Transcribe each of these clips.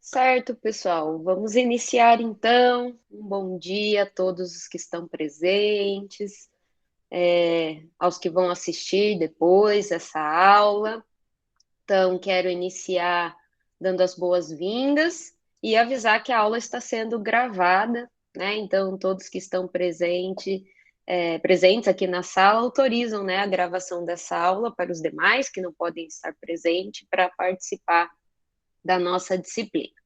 Certo, pessoal. Vamos iniciar então. Um bom dia a todos os que estão presentes, aos que vão assistir depois essa aula. Então, quero iniciar dando as boas-vindas e avisar que a aula está sendo gravada, né? Então, todos que estão presentes aqui na sala autorizam, né, a gravação dessa aula para os demais que não podem estar presentes para participar da nossa disciplina.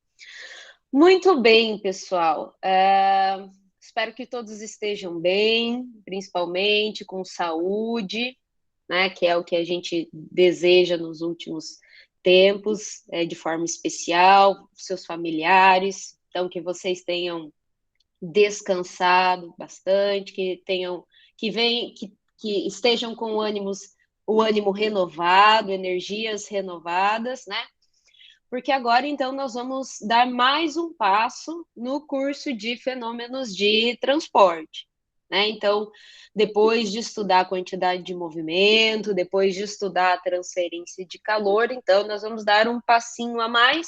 Muito bem, pessoal. Espero que todos estejam bem, principalmente com saúde, né? Que é o que a gente deseja nos últimos tempos, de forma especial, seus familiares. Então, que vocês tenham descansado bastante, que estejam com o ânimo renovado, energias renovadas, né? Porque agora, então, nós vamos dar mais um passo no curso de fenômenos de transporte, né? Então, depois de estudar a quantidade de movimento, depois de estudar a transferência de calor, então, nós vamos dar um passinho a mais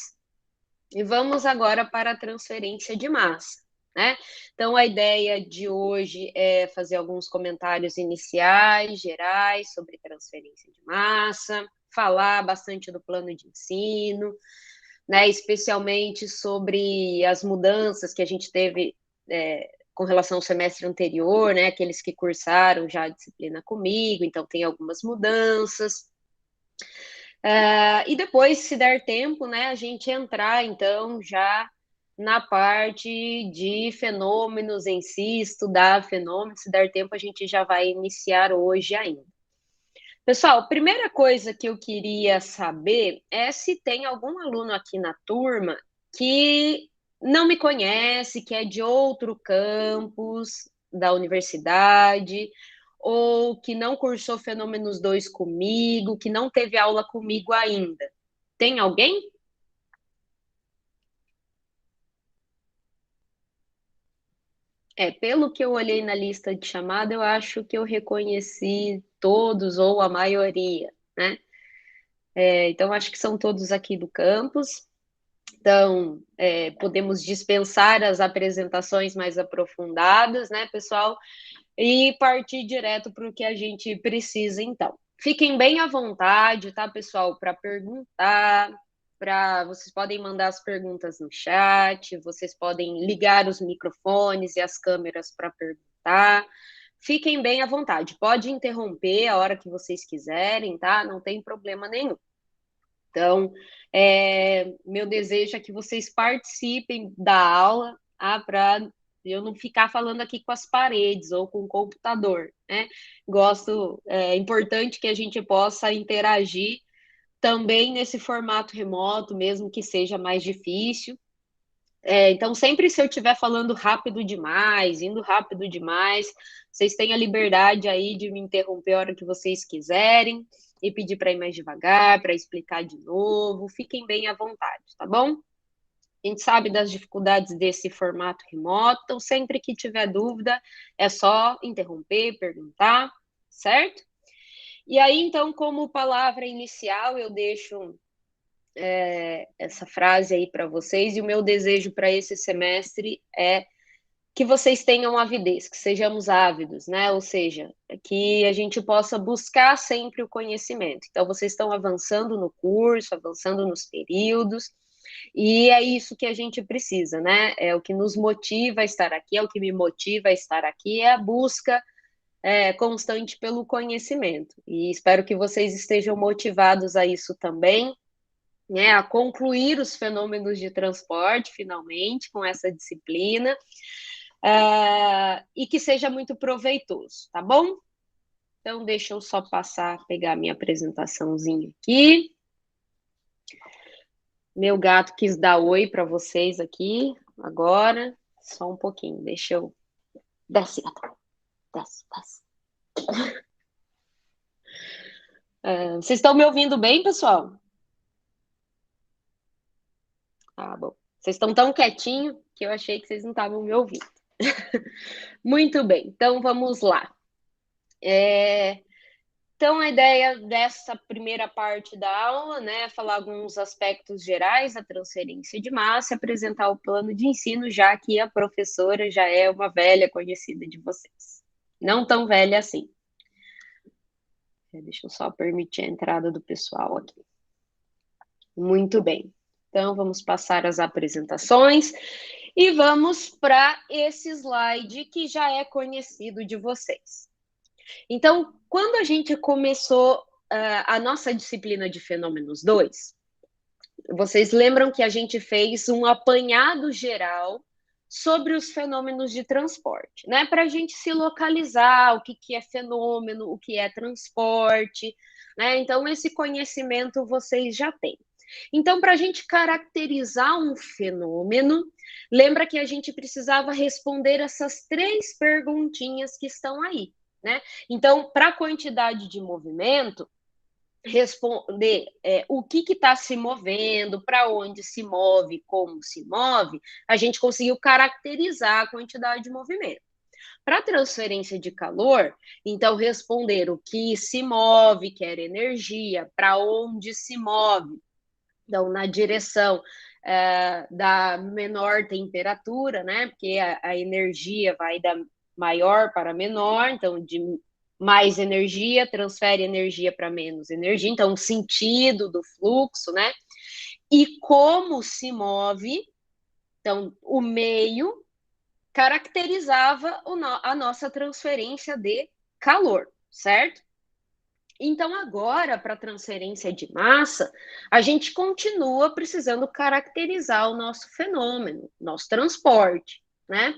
e vamos agora para a transferência de massa, né? Então, a ideia de hoje é fazer alguns comentários iniciais, gerais, sobre transferência de massa, falar bastante do plano de ensino, né, especialmente sobre as mudanças que a gente teve com relação ao semestre anterior, né, aqueles que cursaram já a disciplina comigo, então tem algumas mudanças. E depois, se der tempo, né, a gente entrar, então, já na parte de fenômenos em si, estudar fenômenos, se der tempo, a gente já vai iniciar hoje ainda. Pessoal, primeira coisa que eu queria saber é se tem algum aluno aqui na turma que não me conhece, que é de outro campus da universidade, ou que não cursou Fenômenos 2 comigo, que não teve aula comigo ainda. Tem alguém? Pelo que eu olhei na lista de chamada, eu acho que eu reconheci todos ou a maioria, né? Então, acho que são todos aqui do campus. Então, podemos dispensar as apresentações mais aprofundadas, né, pessoal? E partir direto para o que a gente precisa, então. Fiquem bem à vontade, tá, pessoal, para perguntar. Vocês podem mandar as perguntas no chat, vocês podem ligar os microfones e as câmeras para perguntar. Fiquem bem à vontade. Pode interromper a hora que vocês quiserem, tá? Não tem problema nenhum. Então, meu desejo é que vocês participem da aula, para eu não ficar falando aqui com as paredes ou com o computador, né? É importante que a gente possa interagir também nesse formato remoto, mesmo que seja mais difícil. Então, sempre se eu estiver falando rápido demais, indo rápido demais, vocês têm a liberdade aí de me interromper a hora que vocês quiserem e pedir para ir mais devagar, para explicar de novo. Fiquem bem à vontade, tá bom? A gente sabe das dificuldades desse formato remoto, então sempre que tiver dúvida, é só interromper, perguntar, certo? E aí, então, como palavra inicial, eu deixo essa frase aí para vocês, e o meu desejo para esse semestre é que vocês tenham avidez, que sejamos ávidos, né? Ou seja, que a gente possa buscar sempre o conhecimento. Então, vocês estão avançando no curso, avançando nos períodos, e é isso que a gente precisa, né? É o que nos motiva a estar aqui, é o que me motiva a estar aqui, é a busca constante pelo conhecimento. E espero que vocês estejam motivados a isso também, né, a concluir os fenômenos de transporte, finalmente, com essa disciplina, e que seja muito proveitoso, tá bom? Então, deixa eu só passar, pegar minha apresentaçãozinha aqui. Meu gato quis dar oi para vocês aqui, agora. Só um pouquinho, deixa eu... Desce, gato. Desce, desce. Vocês estão me ouvindo bem, pessoal? Ah, bom. Vocês estão tão quietinho que eu achei que vocês não estavam me ouvindo. Muito bem, então vamos lá. Então, a ideia dessa primeira parte da aula, né, é falar alguns aspectos gerais da transferência de massa, apresentar o plano de ensino, já que a professora já é uma velha conhecida de vocês. Não tão velha assim. Deixa eu só permitir a entrada do pessoal aqui. Muito bem. Então, vamos passar as apresentações e vamos para esse slide que já é conhecido de vocês. Então, quando a gente começou a nossa disciplina de Fenômenos 2, vocês lembram que a gente fez um apanhado geral sobre os fenômenos de transporte, né? Para a gente se localizar, o que é fenômeno, o que é transporte, né? Então, esse conhecimento vocês já têm. Então, para a gente caracterizar um fenômeno, lembra que a gente precisava responder essas 3 perguntinhas que estão aí, né? Então, para a quantidade de movimento, responder o que está se movendo, para onde se move, como se move, a gente conseguiu caracterizar a quantidade de movimento. Para transferência de calor, então responder o que se move, que era energia, para onde se move, então na direção da menor temperatura, né? Porque a energia vai da maior para menor, então de mais energia, transfere energia para menos energia, então o sentido do fluxo, né? E como se move, então o meio caracterizava a nossa transferência de calor, certo? Então, agora, para transferência de massa, a gente continua precisando caracterizar o nosso fenômeno, nosso transporte, né?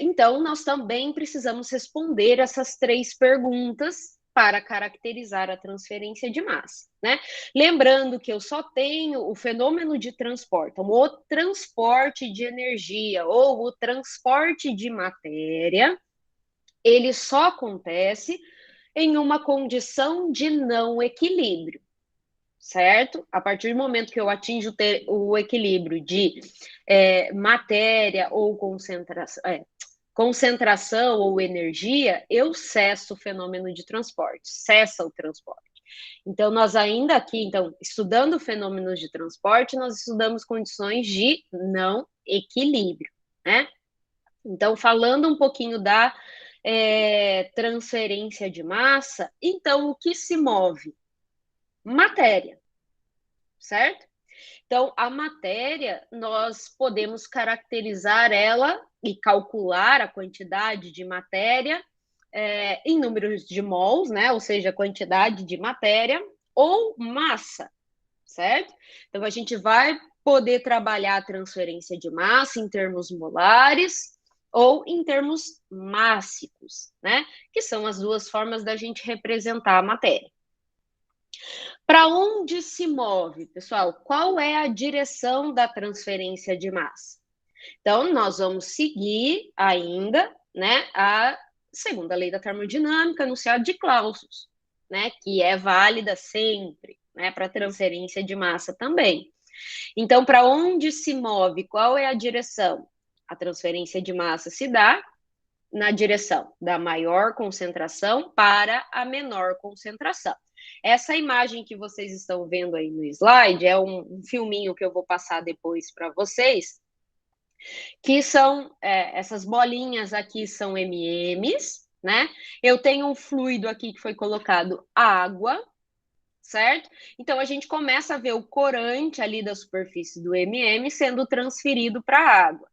Então, nós também precisamos responder essas 3 perguntas para caracterizar a transferência de massa, né? Lembrando que eu só tenho o fenômeno de transporte, então, o transporte de energia ou o transporte de matéria, ele só acontece em uma condição de não equilíbrio, certo? A partir do momento que eu atinjo o equilíbrio de matéria ou concentração ou energia, eu cesso o fenômeno de transporte, cessa o transporte. Então, nós ainda aqui, estudando fenômenos de transporte, nós estudamos condições de não equilíbrio, né? Então, falando um pouquinho da transferência de massa, então o que se move? Matéria, certo? Então, a matéria, nós podemos caracterizar ela e calcular a quantidade de matéria em números de mols, né? Ou seja, quantidade de matéria ou massa, certo? Então, a gente vai poder trabalhar a transferência de massa em termos molares ou em termos mássicos, né? Que são as 2 formas da gente representar a matéria. Para onde se move, pessoal? Qual é a direção da transferência de massa? Então, nós vamos seguir ainda, né, a segunda lei da termodinâmica, enunciado de Clausius, né, que é válida sempre, né, para transferência de massa também. Então, para onde se move? Qual é a direção? A transferência de massa se dá na direção da maior concentração para a menor concentração. Essa imagem que vocês estão vendo aí no slide é um filminho que eu vou passar depois para vocês, que são essas bolinhas aqui são MMs, né? Eu tenho um fluido aqui que foi colocado água, certo? Então, a gente começa a ver o corante ali da superfície do MM sendo transferido para a água,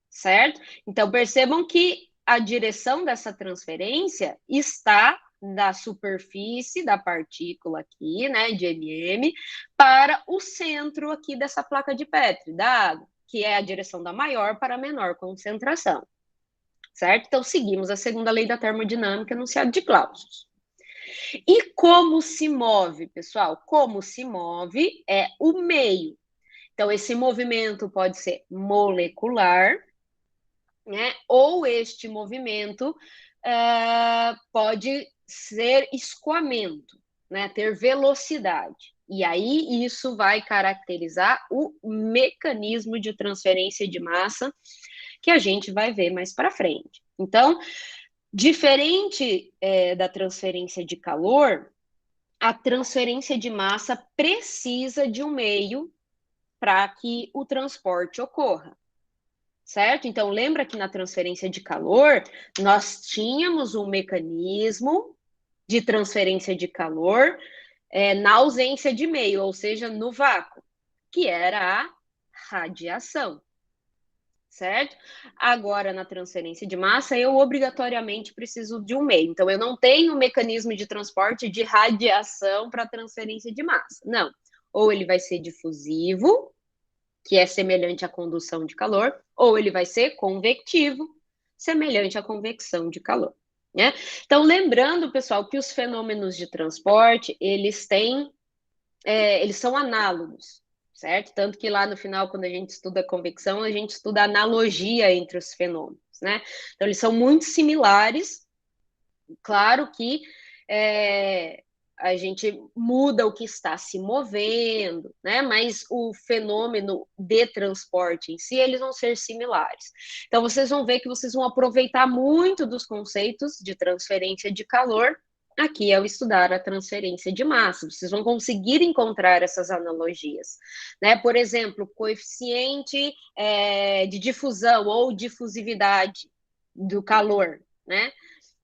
certo? Então, percebam que a direção dessa transferência está da superfície da partícula aqui, né, de MM, para o centro aqui dessa placa de Petri, da água, que é a direção da maior para a menor concentração, certo? Então, seguimos a segunda lei da termodinâmica, enunciado de Clausius. E como se move, pessoal? Como se move é o meio. Então, esse movimento pode ser molecular, né? Ou este movimento pode ser escoamento, né? Ter velocidade. E aí, isso vai caracterizar o mecanismo de transferência de massa que a gente vai ver mais para frente. Então, Diferente da transferência de calor, a transferência de massa precisa de um meio para que o transporte ocorra, certo? Então, lembra que na transferência de calor, nós tínhamos um mecanismo de transferência de calor na ausência de meio, ou seja, no vácuo, que era a radiação, certo? Agora, na transferência de massa, eu obrigatoriamente preciso de um meio. Então, eu não tenho mecanismo de transporte de radiação para transferência de massa. Não. Ou ele vai ser difusivo, que é semelhante à condução de calor, ou ele vai ser convectivo, semelhante à convecção de calor. Né? Então, lembrando, pessoal, que os fenômenos de transporte, eles são análogos, certo? Tanto que lá no final, quando a gente estuda convecção, a gente estuda a analogia entre os fenômenos, né? Então, eles são muito similares, claro que a gente muda o que está se movendo, né? Mas o fenômeno de transporte em si, eles vão ser similares. Então, vocês vão ver que vocês vão aproveitar muito dos conceitos de transferência de calor aqui ao estudar a transferência de massa. Vocês vão conseguir encontrar essas analogias, né? Por exemplo, coeficiente de difusão ou difusividade do calor, né?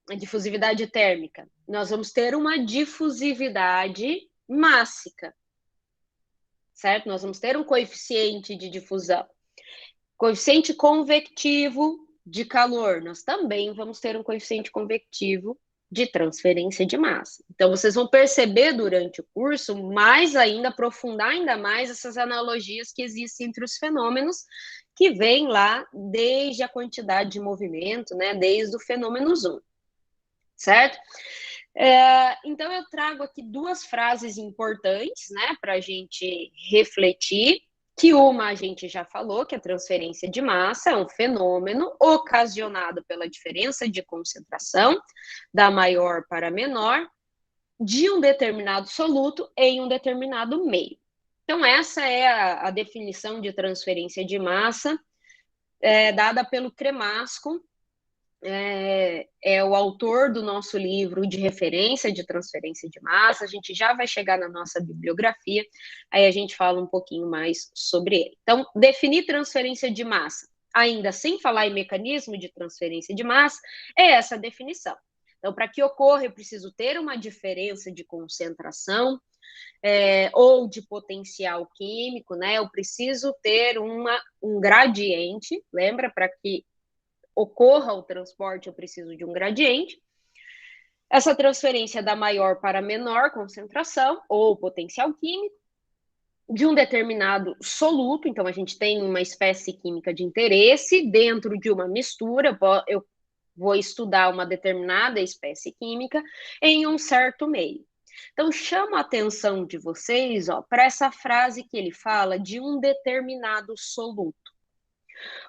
A difusividade térmica. Nós vamos ter uma difusividade mássica, certo? Nós vamos ter um coeficiente de difusão. Coeficiente convectivo de calor, nós também vamos ter um coeficiente convectivo de transferência de massa. Então, vocês vão perceber durante o curso, mais ainda, aprofundar ainda mais essas analogias que existem entre os fenômenos, que vêm lá desde a quantidade de movimento, né, desde o fenômeno 1, certo? Então, eu trago aqui duas frases importantes, né, para a gente refletir, que uma a gente já falou, que a transferência de massa é um fenômeno ocasionado pela diferença de concentração da maior para a menor de um determinado soluto em um determinado meio. Então, essa é a definição de transferência de massa dada pelo Cremasco, o autor do nosso livro de referência de transferência de massa. A gente já vai chegar na nossa bibliografia, aí a gente fala um pouquinho mais sobre ele. Então, definir transferência de massa, ainda sem falar em mecanismo de transferência de massa, é essa definição. Então, para que ocorra, eu preciso ter uma diferença de concentração ou de potencial químico, né? Eu preciso ter um gradiente, lembra? Para que ocorra o transporte, eu preciso de um gradiente. Essa transferência da maior para menor concentração ou potencial químico de um determinado soluto. Então, a gente tem uma espécie química de interesse dentro de uma mistura. Eu vou estudar uma determinada espécie química em um certo meio. Então, chamo a atenção de vocês para essa frase que ele fala de um determinado soluto.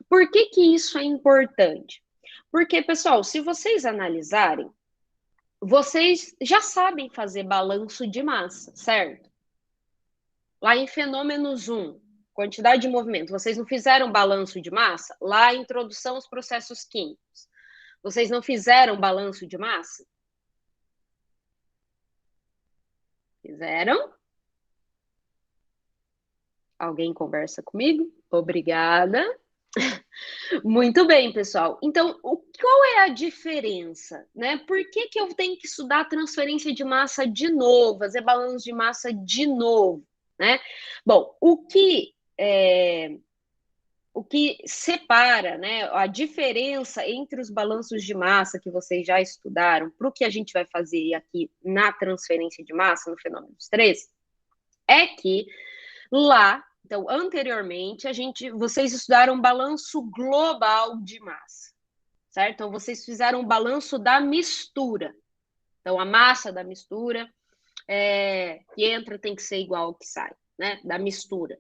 Por que que isso é importante? Porque, pessoal, se vocês analisarem, vocês já sabem fazer balanço de massa, certo? Lá em Fenômenos 1, quantidade de movimento, vocês não fizeram balanço de massa? Lá em Introdução aos Processos Químicos, vocês não fizeram balanço de massa? Fizeram? Alguém conversa comigo? Obrigada. Muito bem, pessoal. Então, qual é a diferença, né? Por que que eu tenho que estudar transferência de massa de novo, fazer balanço de massa de novo, né? Bom, o que separa, né, a diferença entre os balanços de massa que vocês já estudaram para o que a gente vai fazer aqui na transferência de massa, no fenômeno 3, é que lá, então, anteriormente, vocês estudaram balanço global de massa, certo? Então, vocês fizeram o balanço da mistura. Então, a massa da mistura que entra tem que ser igual ao que sai, né? Da mistura.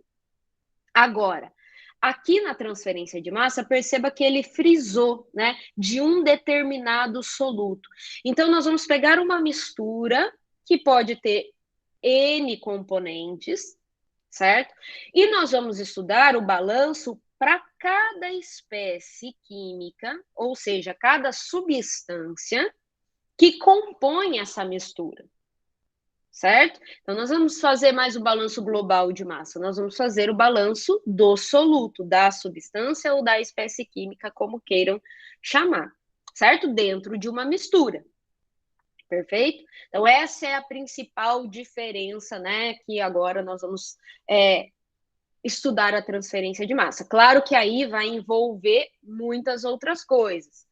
Agora, aqui na transferência de massa, perceba que ele frisou, né? De um determinado soluto. Então, nós vamos pegar uma mistura que pode ter N componentes, certo? E nós vamos estudar o balanço para cada espécie química, ou seja, cada substância que compõe essa mistura, certo? Então, nós vamos fazer mais o balanço global de massa, nós vamos fazer o balanço do soluto, da substância ou da espécie química, como queiram chamar, certo? Dentro de uma mistura. Perfeito? Então, essa é a principal diferença, né? Que agora nós vamos estudar a transferência de massa. Claro que aí vai envolver muitas outras coisas.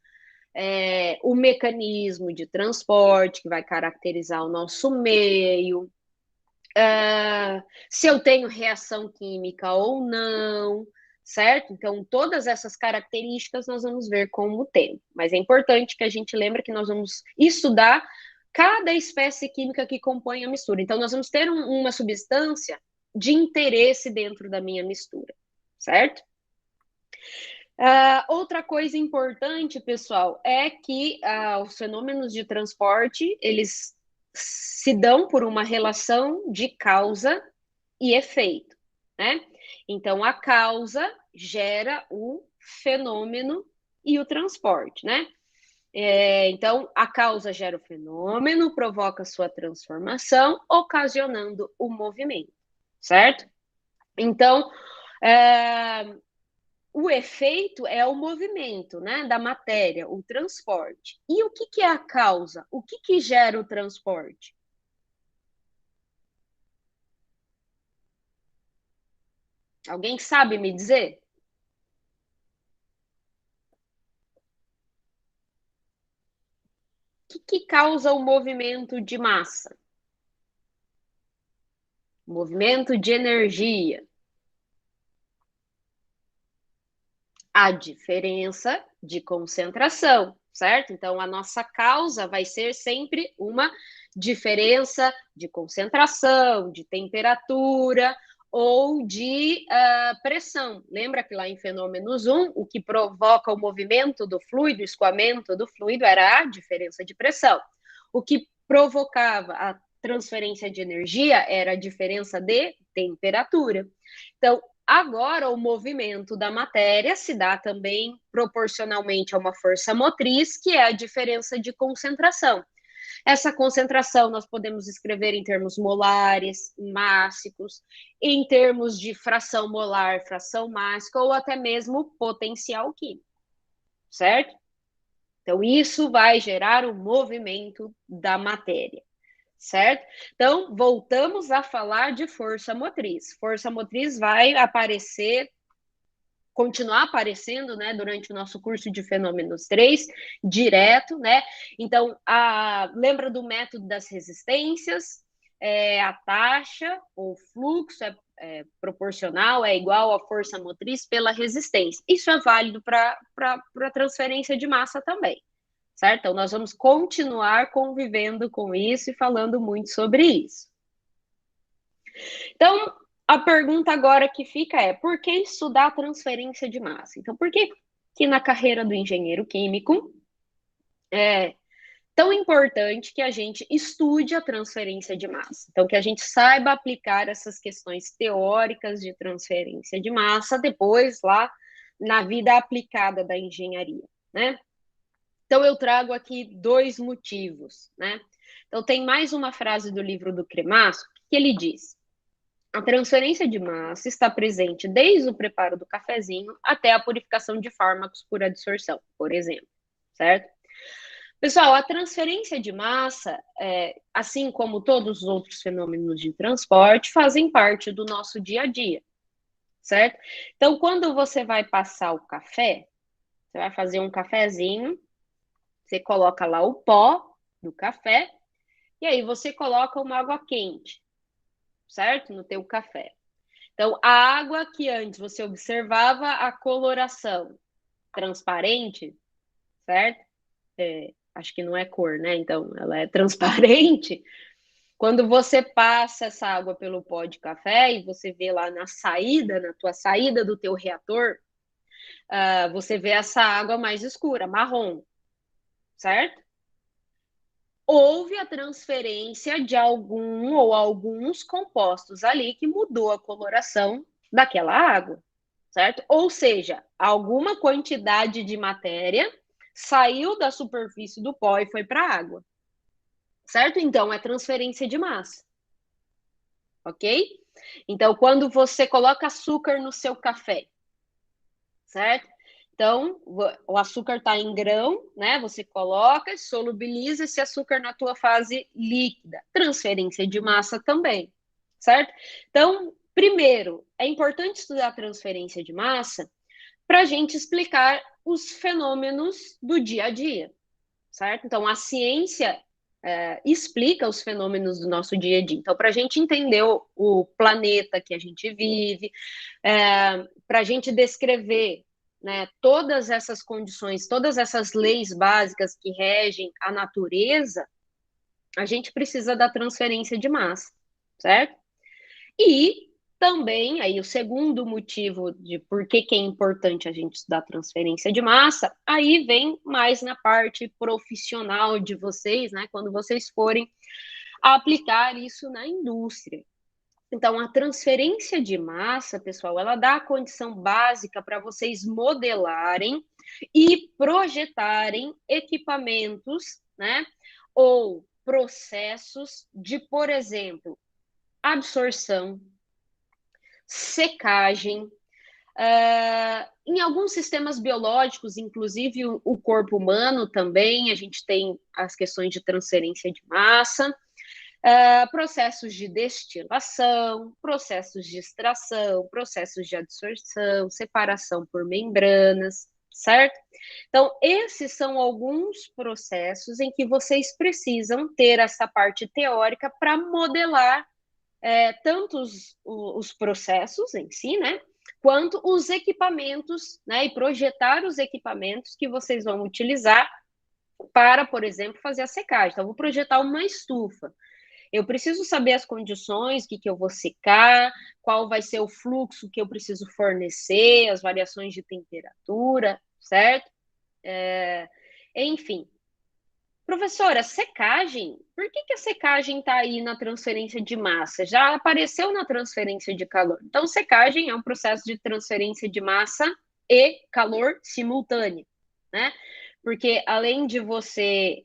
O mecanismo de transporte, que vai caracterizar o nosso meio, se eu tenho reação química ou não, certo? Então, todas essas características nós vamos ver com o tempo. Mas é importante que a gente lembre que nós vamos estudar cada espécie química que compõe a mistura. Então, nós vamos ter uma substância de interesse dentro da minha mistura, certo? Outra coisa importante, pessoal, é que os fenômenos de transporte, eles se dão por uma relação de causa e efeito, né? Então, a causa gera o fenômeno e o transporte, né? Então, a causa gera o fenômeno, provoca sua transformação, ocasionando o movimento, certo? Então, o efeito é o movimento, né, da matéria, o transporte. E o que é a causa? O que gera o transporte? Alguém sabe me dizer? O que causa o movimento de massa? Movimento de energia. A diferença de concentração, certo? Então, a nossa causa vai ser sempre uma diferença de concentração, de temperatura ou de pressão. Lembra que lá em Fenômenos 1, o que provoca o movimento do fluido, o escoamento do fluido, era a diferença de pressão. O que provocava a transferência de energia era a diferença de temperatura. Então, agora, o movimento da matéria se dá também proporcionalmente a uma força motriz, que é a diferença de concentração. Essa concentração nós podemos escrever em termos molares, mássicos, em termos de fração molar, fração mássica, ou até mesmo potencial químico, certo? Então, isso vai gerar o movimento da matéria, certo? Então, voltamos a falar de força motriz. Força motriz vai aparecer, continuar aparecendo, né, durante o nosso curso de Fenômenos 3, direto, né? Então, lembra do método das resistências? A taxa, ou fluxo é proporcional, é igual à força motriz pela resistência. Isso é válido para a transferência de massa também, certo? Então, nós vamos continuar convivendo com isso e falando muito sobre isso. Então, a pergunta agora que fica é: por que estudar a transferência de massa? Então, por que na carreira do engenheiro químico é tão importante que a gente estude a transferência de massa? Então, que a gente saiba aplicar essas questões teóricas de transferência de massa depois lá na vida aplicada da engenharia, né? Então, eu trago aqui 2 motivos, né? Então, tem mais uma frase do livro do Cremasso que ele diz: a transferência de massa está presente desde o preparo do cafezinho até a purificação de fármacos por adsorção, por exemplo, certo? Pessoal, a transferência de massa, assim como todos os outros fenômenos de transporte, fazem parte do nosso dia a dia, certo? Então, quando você vai passar o café, você vai fazer um cafezinho, você coloca lá o pó do café, e aí você coloca uma água quente, certo? No teu café. Então, a água que antes você observava a coloração transparente, certo? Acho que não é cor, né? Então, ela é transparente. Quando você passa essa água pelo pó de café e você vê lá na saída, na tua saída do teu reator, você vê essa água mais escura, marrom, certo? Houve a transferência de algum ou alguns compostos ali que mudou a coloração daquela água, certo? Ou seja, alguma quantidade de matéria saiu da superfície do pó e foi para a água, certo? Então, é transferência de massa, ok? Então, quando você coloca açúcar no seu café, certo? Então, o açúcar está em grão, né? Você coloca, solubiliza esse açúcar na tua fase líquida. Transferência de massa também, certo? Então, primeiro, é importante estudar transferência de massa para a gente explicar os fenômenos do dia a dia, certo? Então, a ciência explica os fenômenos do nosso dia a dia. Então, para a gente entender o planeta que a gente vive, para a gente descrever, né, todas essas condições, todas essas leis básicas que regem a natureza, a gente precisa da transferência de massa, certo? E também, aí o segundo motivo de por que é importante a gente estudar transferência de massa, aí vem mais na parte profissional de vocês, né? Quando vocês forem aplicar isso na indústria. Então, a transferência de massa, pessoal, ela dá a condição básica para vocês modelarem e projetarem equipamentos, né? Ou processos de, por exemplo, absorção, secagem. Em alguns sistemas biológicos, inclusive o corpo humano também, a gente tem as questões de transferência de massa, processos de destilação, processos de extração, processos de adsorção, separação por membranas, certo? Então, esses são alguns processos em que vocês precisam ter essa parte teórica para modelar tanto os processos em si, né? Quanto os equipamentos, né? E projetar os equipamentos que vocês vão utilizar para, por exemplo, fazer a secagem. Então, eu vou projetar uma estufa. Eu preciso saber as condições, o que eu vou secar, qual vai ser o fluxo que eu preciso fornecer, as variações de temperatura, certo? Enfim. Professora, secagem, por que a secagem está aí na transferência de massa? Já apareceu na transferência de calor. Então, secagem é um processo de transferência de massa e calor simultâneo, né? Porque além de você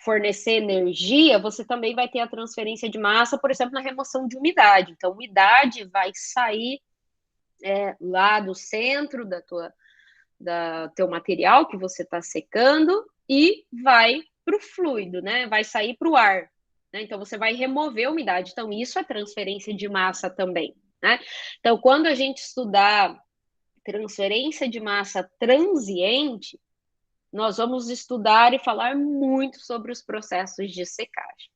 fornecer energia, você também vai ter a transferência de massa, por exemplo, na remoção de umidade. Então, umidade vai sair lá do centro da teu material que você está secando e vai para o fluido, né? Vai sair para o ar. Né? Então, você vai remover a umidade. Então, isso é transferência de massa também. Né? Então, quando a gente estudar transferência de massa transiente, nós vamos estudar e falar muito sobre os processos de secagem,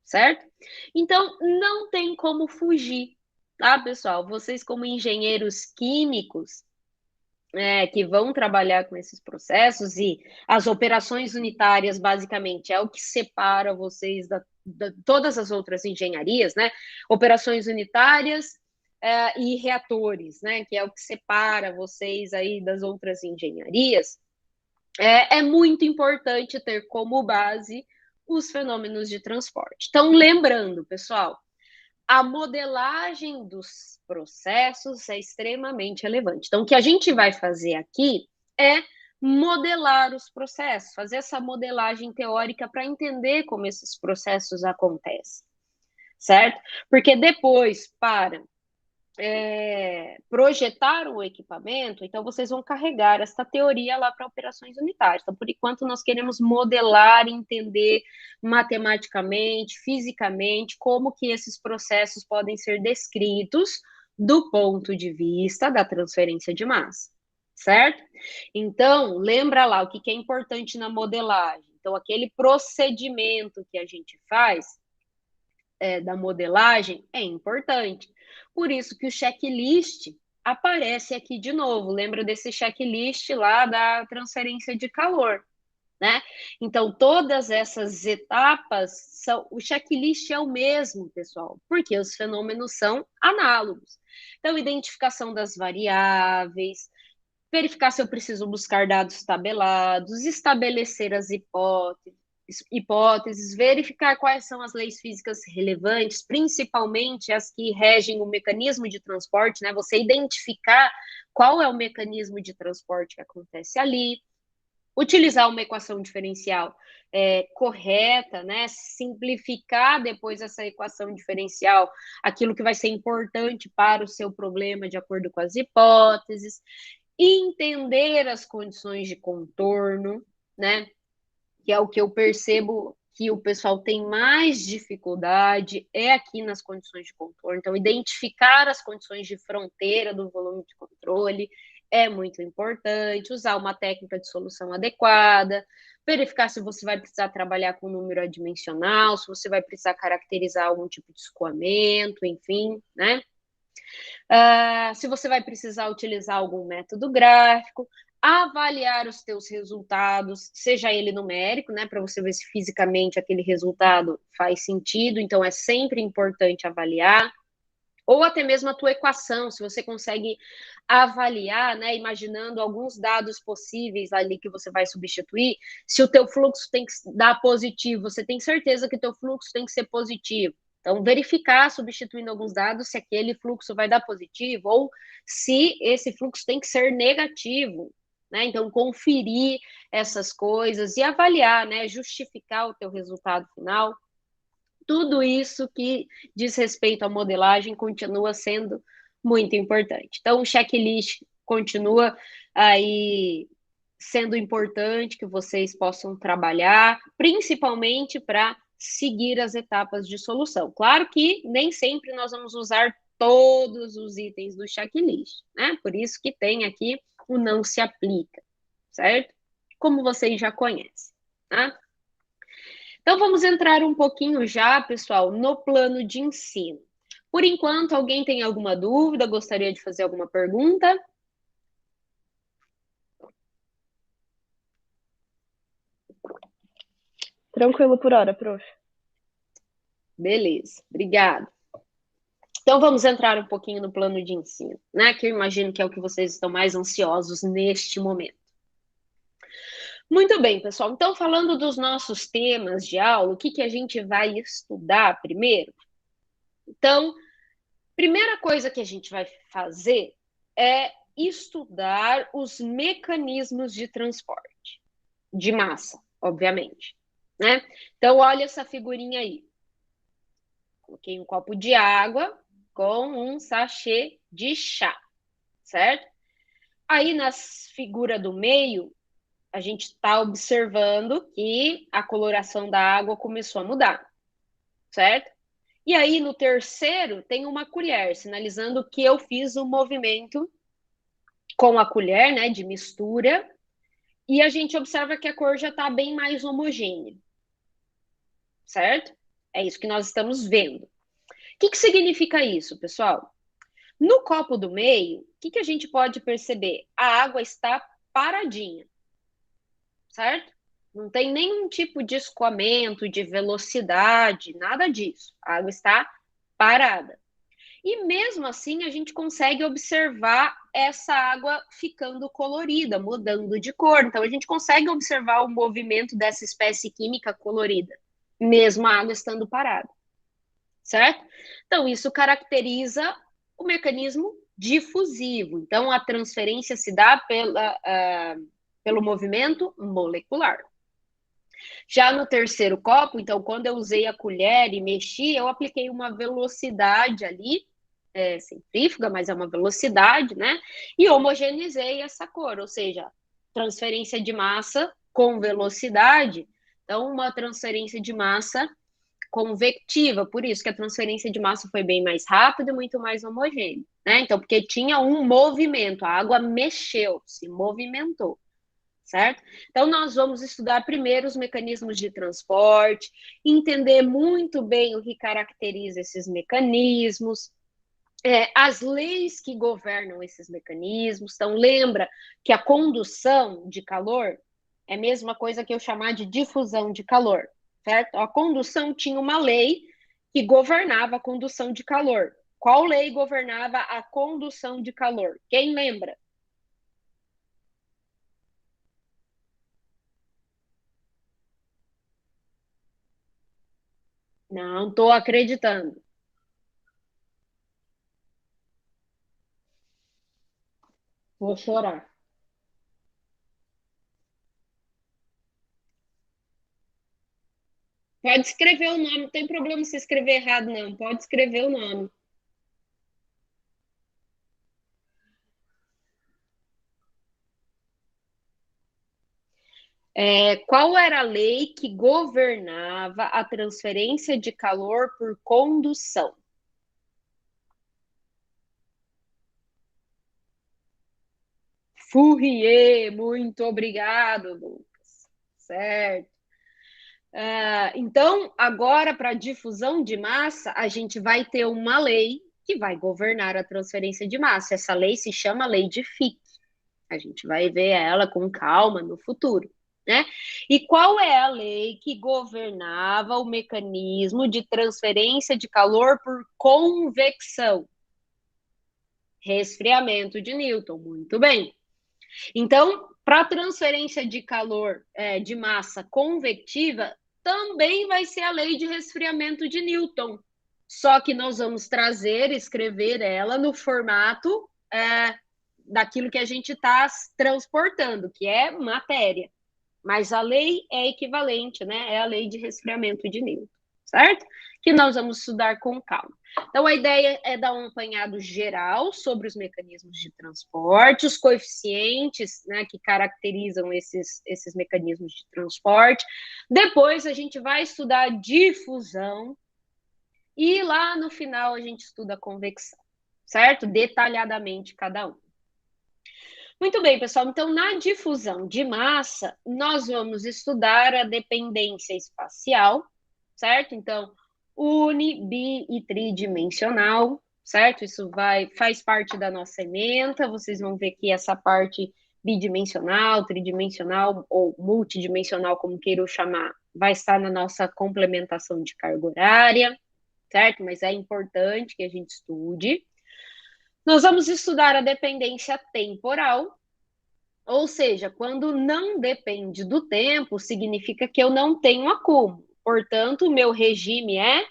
certo? Então, não tem como fugir, tá, pessoal? Vocês, como engenheiros químicos, que vão trabalhar com esses processos e as operações unitárias, basicamente, é o que separa vocês da todas as outras engenharias, né? Operações unitárias e reatores, né? Que é o que separa vocês aí das outras engenharias. É muito importante ter como base os fenômenos de transporte. Então, lembrando, pessoal, a modelagem dos processos é extremamente relevante. Então, o que a gente vai fazer aqui é modelar os processos, fazer essa modelagem teórica para entender como esses processos acontecem, certo? Porque depois, para projetar o equipamento, então vocês vão carregar essa teoria lá para operações unitárias. Então, por enquanto, nós queremos modelar, entender matematicamente, fisicamente, como que esses processos podem ser descritos do ponto de vista da transferência de massa, certo? Então, lembra lá o que é importante na modelagem. Então, aquele procedimento que a gente faz da modelagem é importante. Por isso que o checklist aparece aqui de novo. Lembra desse checklist lá da transferência de calor, né? Então, todas essas etapas são. O checklist é o mesmo, pessoal, porque os fenômenos são análogos. Então, identificação das variáveis, verificar se eu preciso buscar dados tabelados, estabelecer as hipóteses, hipóteses, verificar quais são as leis físicas relevantes, principalmente as que regem o mecanismo de transporte, né? Você identificar qual é o mecanismo de transporte que acontece ali, utilizar uma equação diferencial correta, né? Simplificar depois essa equação diferencial, aquilo que vai ser importante para o seu problema de acordo com as hipóteses, entender as condições de contorno, né? Que é o que eu percebo que o pessoal tem mais dificuldade é aqui nas condições de contorno. Então, identificar as condições de fronteira do volume de controle é muito importante, usar uma técnica de solução adequada, verificar se você vai precisar trabalhar com número adimensional, se você vai precisar caracterizar algum tipo de escoamento, enfim, né? Se você vai precisar utilizar algum método gráfico, avaliar os teus resultados, seja ele numérico, né, para você ver se fisicamente aquele resultado faz sentido, então é sempre importante avaliar, ou até mesmo a tua equação, se você consegue avaliar, né, imaginando alguns dados possíveis ali que você vai substituir, se o teu fluxo tem que dar positivo, você tem certeza que o teu fluxo tem que ser positivo. Então, verificar, substituindo alguns dados, se aquele fluxo vai dar positivo ou se esse fluxo tem que ser negativo, né? Então, conferir essas coisas e avaliar, né? Justificar o teu resultado final. Tudo isso que diz respeito à modelagem continua sendo muito importante. Então, o checklist continua aí sendo importante que vocês possam trabalhar, principalmente para seguir as etapas de solução. Claro que nem sempre nós vamos usar todos os itens do checklist, né? Por isso que tem aqui o não se aplica, certo? Como vocês já conhecem, tá? Então, vamos entrar um pouquinho já, pessoal, no plano de ensino. Por enquanto, alguém tem alguma dúvida? Gostaria de fazer alguma pergunta? Tranquilo por hora, prof. Beleza, obrigada. Então, vamos entrar um pouquinho no plano de ensino, né? Que eu imagino que é o que vocês estão mais ansiosos neste momento. Muito bem, pessoal. Então, falando dos nossos temas de aula, o que que a gente vai estudar primeiro? Então, primeira coisa que a gente vai fazer é estudar os mecanismos de transporte de massa, obviamente, né? Então, olha essa figurinha aí. Coloquei um copo de água com um sachê de chá, certo? Aí, na figura do meio, a gente está observando que a coloração da água começou a mudar, certo? E aí, no terceiro, tem uma colher, sinalizando que eu fiz o movimento com a colher, né, de mistura, e a gente observa que a cor já está bem mais homogênea, certo? É isso que nós estamos vendo. O que que significa isso, pessoal? No copo do meio, o que que a gente pode perceber? A água está paradinha, certo? Não tem nenhum tipo de escoamento, de velocidade, nada disso. A água está parada. E mesmo assim, a gente consegue observar essa água ficando colorida, mudando de cor. Então, a gente consegue observar o movimento dessa espécie química colorida, mesmo a água estando parada, certo? Então, isso caracteriza o mecanismo difusivo. Então, a transferência se dá pelo movimento molecular. Já no terceiro copo, então, quando eu usei a colher e mexi, eu apliquei uma velocidade ali, centrífuga, mas é uma velocidade, né? E homogeneizei essa cor, ou seja, transferência de massa com velocidade. Então, uma transferência de massa convectiva, por isso que a transferência de massa foi bem mais rápida e muito mais homogênea, né? Então, porque tinha um movimento, a água mexeu, se movimentou, certo? Então, nós vamos estudar primeiro os mecanismos de transporte, entender muito bem o que caracteriza esses mecanismos, as leis que governam esses mecanismos. Então, lembra que a condução de calor é a mesma coisa que eu chamar de difusão de calor, certo? A condução tinha uma lei que governava a condução de calor. Qual lei governava a condução de calor? Quem lembra? Não estou acreditando. Vou chorar. Pode escrever o nome, não tem problema se escrever errado, não. Pode escrever o nome. Qual era a lei que governava a transferência de calor por condução? Fourier, muito obrigado, Lucas. Certo. Então, agora, para difusão de massa, a gente vai ter uma lei que vai governar a transferência de massa. Essa lei se chama Lei de Fick. A gente vai ver ela com calma no futuro, né? E qual é a lei que governava o mecanismo de transferência de calor por convecção? Resfriamento de Newton, muito bem. Então, para transferência de calor, de massa convectiva, também vai ser a lei de resfriamento de Newton. Só que nós vamos trazer, escrever ela no formato daquilo que a gente está transportando, que é matéria. Mas a lei é equivalente, né? É a lei de resfriamento de Newton, certo? Que nós vamos estudar com calma. Então, a ideia é dar um apanhado geral sobre os mecanismos de transporte, os coeficientes, né, que caracterizam esses mecanismos de transporte. Depois, a gente vai estudar difusão e lá no final a gente estuda a convecção, certo? Detalhadamente cada um. Muito bem, pessoal. Então, na difusão de massa, nós vamos estudar a dependência espacial, certo? Então, uni, bi e tridimensional, certo? Isso faz parte da nossa ementa. Vocês vão ver que essa parte bidimensional, tridimensional ou multidimensional, como queiram chamar, vai estar na nossa complementação de carga horária, certo? Mas é importante que a gente estude. Nós vamos estudar a dependência temporal, ou seja, quando não depende do tempo, significa que eu não tenho acúmulo. Portanto, o meu regime é.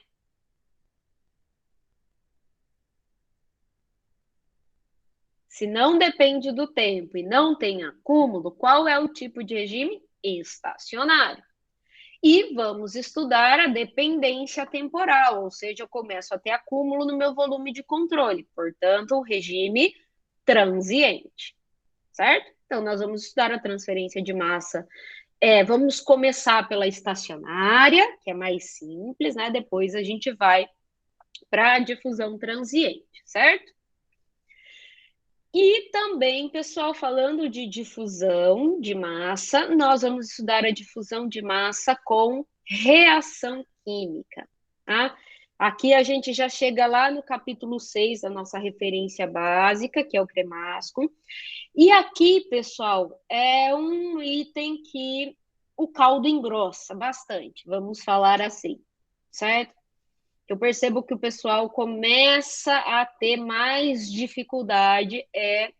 Se não depende do tempo e não tem acúmulo, qual é o tipo de regime? Estacionário. E vamos estudar a dependência temporal, ou seja, eu começo a ter acúmulo no meu volume de controle, portanto, o regime transiente, certo? Então, nós vamos estudar a transferência de massa. Vamos começar pela estacionária, que é mais simples, né? Depois a gente vai para a difusão transiente, certo? E também, pessoal, falando de difusão de massa, nós vamos estudar a difusão de massa com reação química, tá? Aqui a gente já chega lá no capítulo 6 da nossa referência básica, que é o cremasco. E aqui, pessoal, é um item que o caldo engrossa bastante, vamos falar assim, certo? Eu percebo que o pessoal começa a ter mais dificuldade é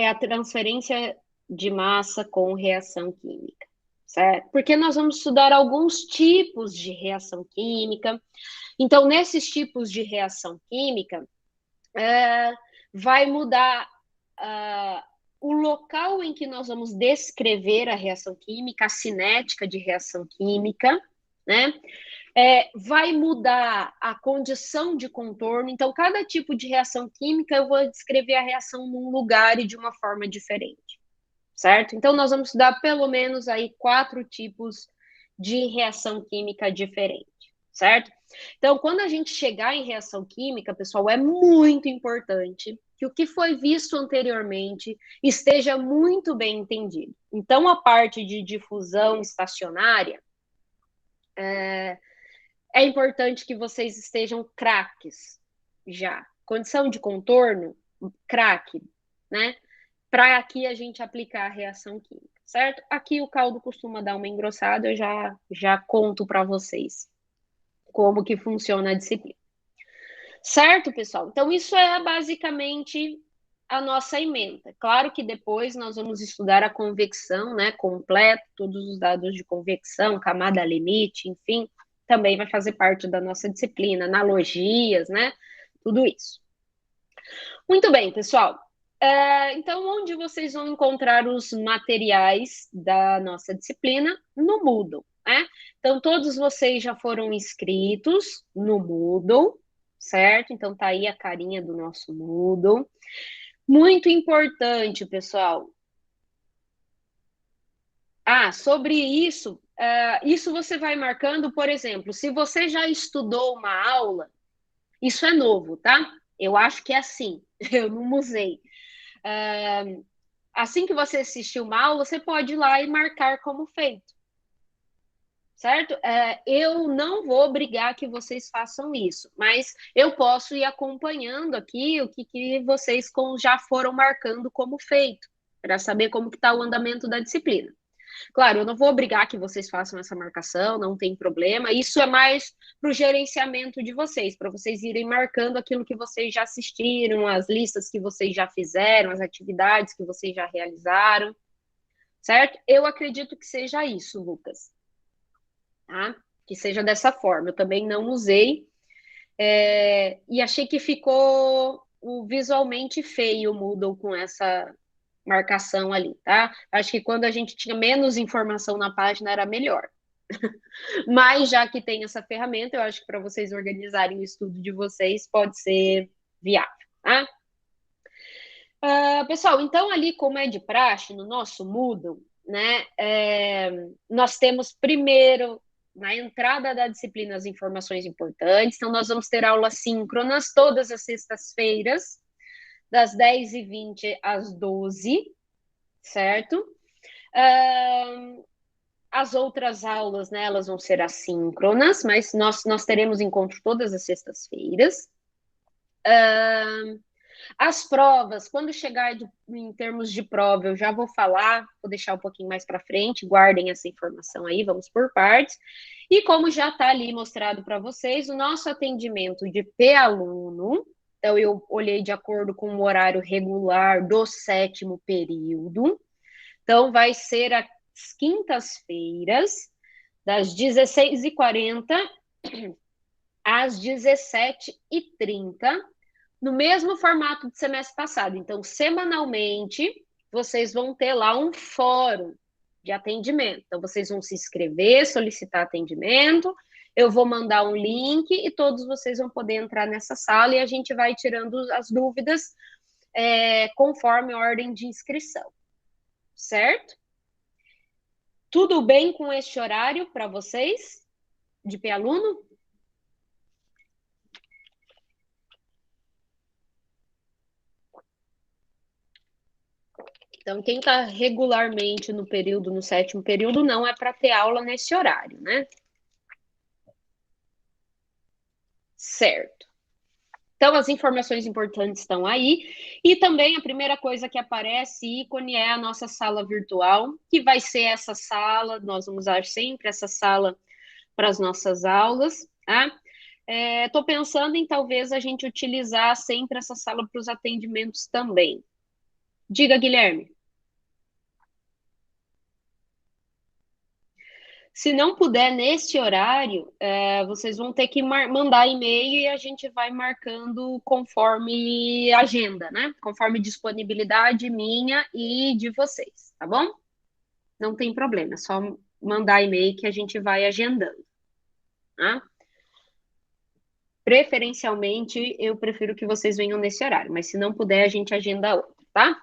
a transferência de massa com reação química, certo? Porque nós vamos estudar alguns tipos de reação química. Então, nesses tipos de reação química, vai mudar o local em que nós vamos descrever a reação química, a cinética de reação química, né? Vai mudar a condição de contorno. Então, cada tipo de reação química, eu vou descrever a reação num lugar e de uma forma diferente, certo? Então, nós vamos estudar pelo menos aí 4 tipos de reação química diferente, certo? Então, quando a gente chegar em reação química, pessoal, é muito importante que o que foi visto anteriormente esteja muito bem entendido. Então, a parte de difusão estacionária, é importante que vocês estejam craques já. Condição de contorno, craque, né? Para aqui a gente aplicar a reação química, certo? Aqui o caldo costuma dar uma engrossada, eu já conto para vocês como que funciona a disciplina. Certo, pessoal? Então, isso é basicamente a nossa ementa. Claro que depois nós vamos estudar a convecção, né, completo, todos os dados de convecção, camada limite, enfim, também vai fazer parte da nossa disciplina, analogias, né? Tudo isso. Muito bem, pessoal. Então, onde vocês vão encontrar os materiais da nossa disciplina? No Moodle, né? Então, todos vocês já foram inscritos no Moodle, certo? Então, tá aí a carinha do nosso Moodle. Muito importante, pessoal. Sobre isso, isso você vai marcando, por exemplo, se você já estudou uma aula, isso é novo, tá? Eu acho que é assim, eu não usei. Assim que você assistir uma aula, você pode ir lá e marcar como feito, certo? Eu não vou obrigar que vocês façam isso, mas eu posso ir acompanhando aqui o que vocês já foram marcando como feito, para saber como que está o andamento da disciplina. Claro, eu não vou obrigar que vocês façam essa marcação, não tem problema. Isso é mais para o gerenciamento de vocês, para vocês irem marcando aquilo que vocês já assistiram, as listas que vocês já fizeram, as atividades que vocês já realizaram, certo? Eu acredito que seja isso, Lucas. Tá? Que seja dessa forma. Eu também não usei e achei que ficou visualmente feio o Moodle com essa marcação ali, tá? Acho que quando a gente tinha menos informação na página era melhor. Mas já que tem essa ferramenta, eu acho que para vocês organizarem o estudo de vocês pode ser viável, tá? Pessoal, então ali como é de praxe no nosso Moodle, né, nós temos primeiro na entrada da disciplina as informações importantes, então nós vamos ter aulas síncronas todas as sextas-feiras, das 10h20 às 12h, certo? As outras aulas, né, elas vão ser assíncronas, mas nós teremos encontro todas as sextas-feiras. As provas, quando chegar em termos de prova, eu já vou falar, vou deixar um pouquinho mais para frente, guardem essa informação aí, vamos por partes. E como já está ali mostrado para vocês, o nosso atendimento de P-aluno, então eu olhei de acordo com o horário regular do 7º período, então vai ser às quintas-feiras, das 16h40 às 17h30, no mesmo formato do semestre passado. Então, semanalmente, vocês vão ter lá um fórum de atendimento. Então, vocês vão se inscrever, solicitar atendimento, eu vou mandar um link e todos vocês vão poder entrar nessa sala e a gente vai tirando as dúvidas conforme a ordem de inscrição, certo? Tudo bem com este horário para vocês, de P-aluno? Então, quem está regularmente no 7º período, não é para ter aula nesse horário, né? Certo. Então, as informações importantes estão aí. E também a primeira coisa que aparece, ícone, é a nossa sala virtual, que vai ser essa sala, nós vamos usar sempre essa sala para as nossas aulas, tá? Estou pensando em talvez a gente utilizar sempre essa sala para os atendimentos também. Diga, Guilherme. Se não puder nesse horário, vocês vão ter que mandar e-mail e a gente vai marcando conforme agenda, né? Conforme disponibilidade minha e de vocês, tá bom? Não tem problema, é só mandar e-mail que a gente vai agendando, tá? Preferencialmente, eu prefiro que vocês venham nesse horário, mas se não puder, a gente agenda outro, tá?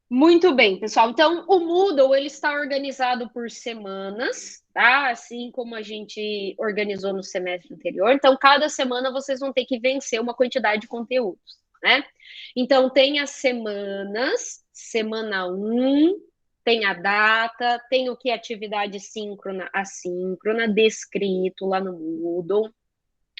Muito bem, pessoal. Então, o Moodle ele está organizado por semanas, tá? Assim como a gente organizou no semestre anterior. Então, cada semana vocês vão ter que vencer uma quantidade de conteúdos, né? Então, tem as semanas, semana 1, tem a data, tem o que é atividade síncrona, assíncrona, descrito lá no Moodle.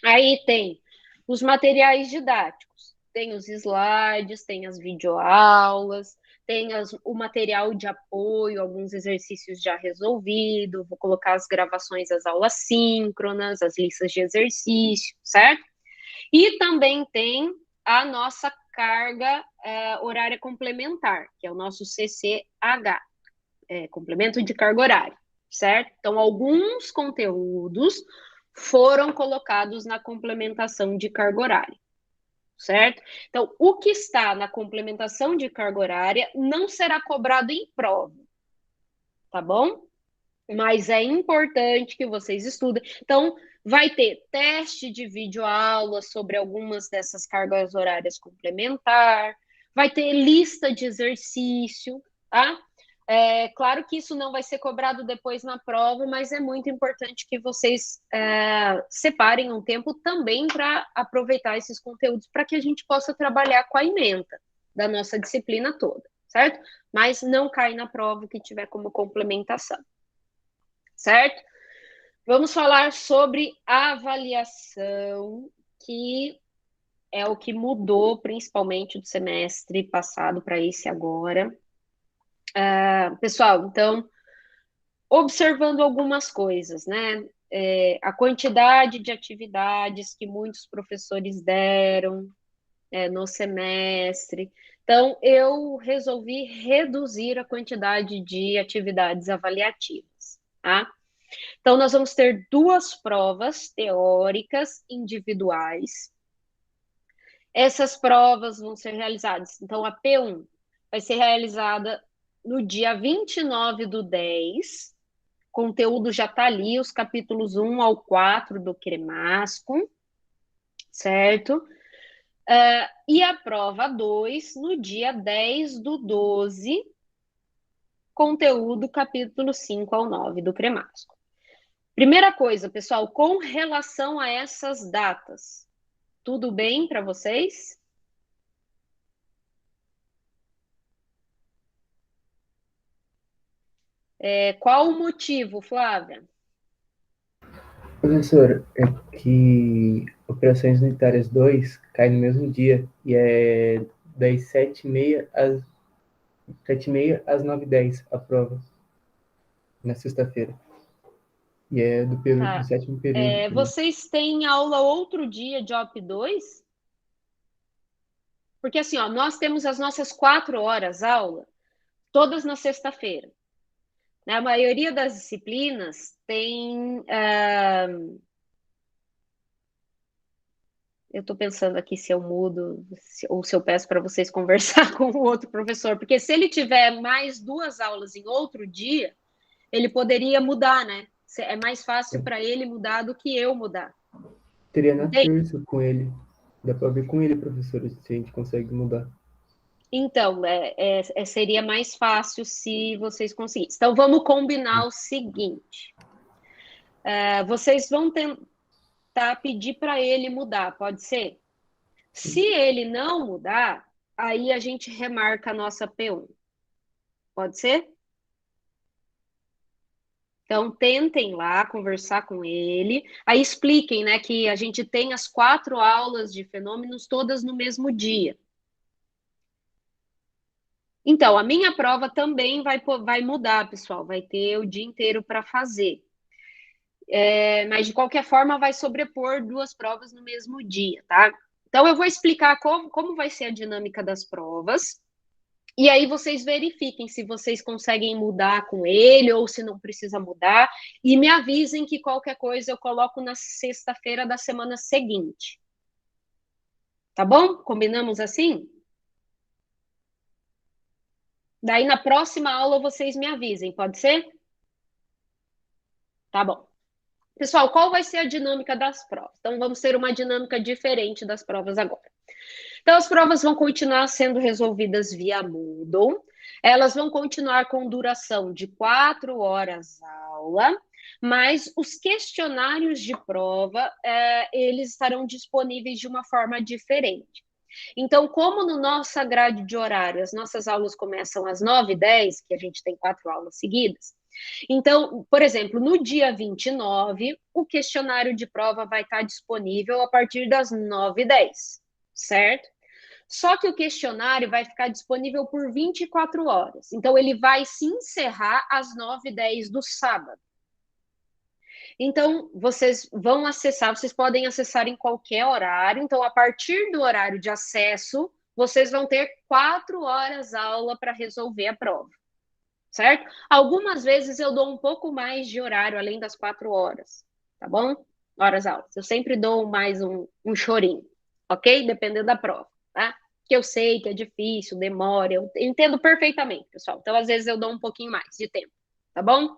Aí tem os materiais didáticos, tem os slides, tem as videoaulas, tem o material de apoio, alguns exercícios já resolvidos, vou colocar as gravações das aulas síncronas, as listas de exercício, certo? E também tem a nossa carga horária complementar, que é o nosso CCH, complemento de carga horária, certo? Então, alguns conteúdos foram colocados na complementação de carga horária, certo? Então, o que está na complementação de carga horária não será cobrado em prova, tá bom? Mas é importante que vocês estudem. Então, vai ter teste de videoaula sobre algumas dessas cargas horárias complementar, vai ter lista de exercício, tá? É claro que isso não vai ser cobrado depois na prova, mas é muito importante que vocês separem um tempo também para aproveitar esses conteúdos para que a gente possa trabalhar com a ementa da nossa disciplina toda, certo? Mas não cai na prova o que tiver como complementação, certo? Vamos falar sobre avaliação, que é o que mudou principalmente do semestre passado para esse agora. Pessoal, então, observando algumas coisas, né? A quantidade de atividades que muitos professores deram no semestre. Então, eu resolvi reduzir a quantidade de atividades avaliativas, tá? Então, nós vamos ter 2 provas teóricas individuais. Essas provas vão ser realizadas. Então, a P1 vai ser realizada no dia 29/10. Conteúdo já está ali, os capítulos 1 ao 4 do Cremasco, certo? E a prova 2 no dia 10/12, conteúdo capítulo 5 ao 9 do Cremasco. Primeira coisa, pessoal, com relação a essas datas, tudo bem para vocês? Qual o motivo, Flávia? Professor, é que Operações Unitárias 2 cai no mesmo dia e é das 7h30 às 9h10 a prova, na sexta-feira. E é do Tá. sétimo período também. Vocês têm aula outro dia de OP2? Porque assim, ó, nós temos as nossas 4 horas aula, todas na sexta-feira. A maioria das disciplinas tem. Eu estou pensando aqui se eu mudo ou se eu peço para vocês conversar com o outro professor, porque se ele tiver mais 2 aulas em outro dia, ele poderia mudar, né? É mais fácil para ele mudar do que eu mudar. Teria na Entende? terça com ele. Dá para ver com ele, professor, se a gente consegue mudar. Então, seria mais fácil se vocês conseguissem. Então, vamos combinar o seguinte: vocês vão tentar pedir para ele mudar, pode ser? Se ele não mudar, aí a gente remarca a nossa P1. Pode ser? Então, tentem lá conversar com ele. Aí expliquem, né, que a gente tem as 4 aulas de fenômenos todas no mesmo dia. Então, a minha prova também vai mudar, pessoal. Vai ter o dia inteiro para fazer. Mas, de qualquer forma, vai sobrepor 2 provas no mesmo dia, tá? Então, eu vou explicar como vai ser a dinâmica das provas. E aí vocês verifiquem se vocês conseguem mudar com ele ou se não precisa mudar. E me avisem que qualquer coisa eu coloco na sexta-feira da semana seguinte. Tá bom? Combinamos assim? Daí na próxima aula vocês me avisem, pode ser? Tá bom. Pessoal, qual vai ser a dinâmica das provas? Então vamos ter uma dinâmica diferente das provas agora. Então, as provas vão continuar sendo resolvidas via Moodle. Elas vão continuar com duração de 4 horas aula, mas os questionários de prova, eles estarão disponíveis de uma forma diferente. Então, como no nossa grade de horário, as nossas aulas começam às 9h10, que a gente tem 4 aulas seguidas, então, por exemplo, no dia 29, o questionário de prova vai estar disponível a partir das 9h10, certo? Só que o questionário vai ficar disponível por 24 horas. Então, ele vai se encerrar às 9h10 do sábado. Então, vocês vão acessar, vocês podem acessar em qualquer horário. Então, a partir do horário de acesso, vocês vão ter 4 horas aula para resolver a prova. certo? Algumas vezes eu dou um pouco mais de horário, além das 4 horas, tá bom? Horas aulas. Eu sempre dou mais um chorinho, ok? Dependendo da prova, tá? Que eu sei que é difícil, demora, eu entendo perfeitamente, pessoal. Então, às vezes, eu dou um pouquinho mais de tempo, tá bom?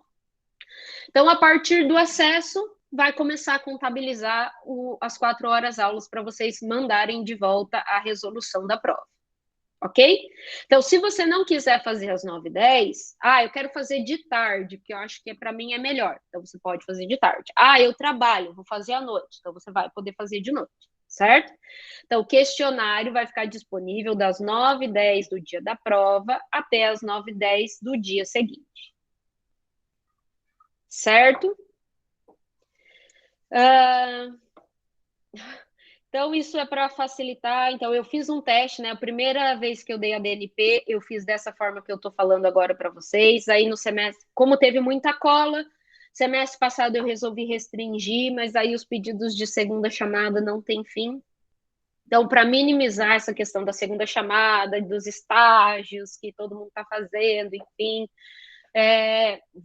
Então, a partir do acesso, vai começar a contabilizar as 4 horas aulas para vocês mandarem de volta a resolução da prova. Ok? Então, se você não quiser fazer às 9h10, eu quero fazer de tarde, porque eu acho que para mim é melhor. Então, você pode fazer de tarde. Eu trabalho, vou fazer à noite. Então, você vai poder fazer de noite, certo? Então, o questionário vai ficar disponível das 9h10 do dia da prova até as 9h10 do dia seguinte. Certo? Então, isso é para facilitar. Então, eu fiz um teste, né? A primeira vez que eu dei a DNP, eu fiz dessa forma que eu estou falando agora para vocês. Aí, no semestre, como teve muita cola, semestre passado eu resolvi restringir, mas aí os pedidos de segunda chamada não têm fim. Então, para minimizar essa questão da segunda chamada, dos estágios que todo mundo está fazendo, enfim,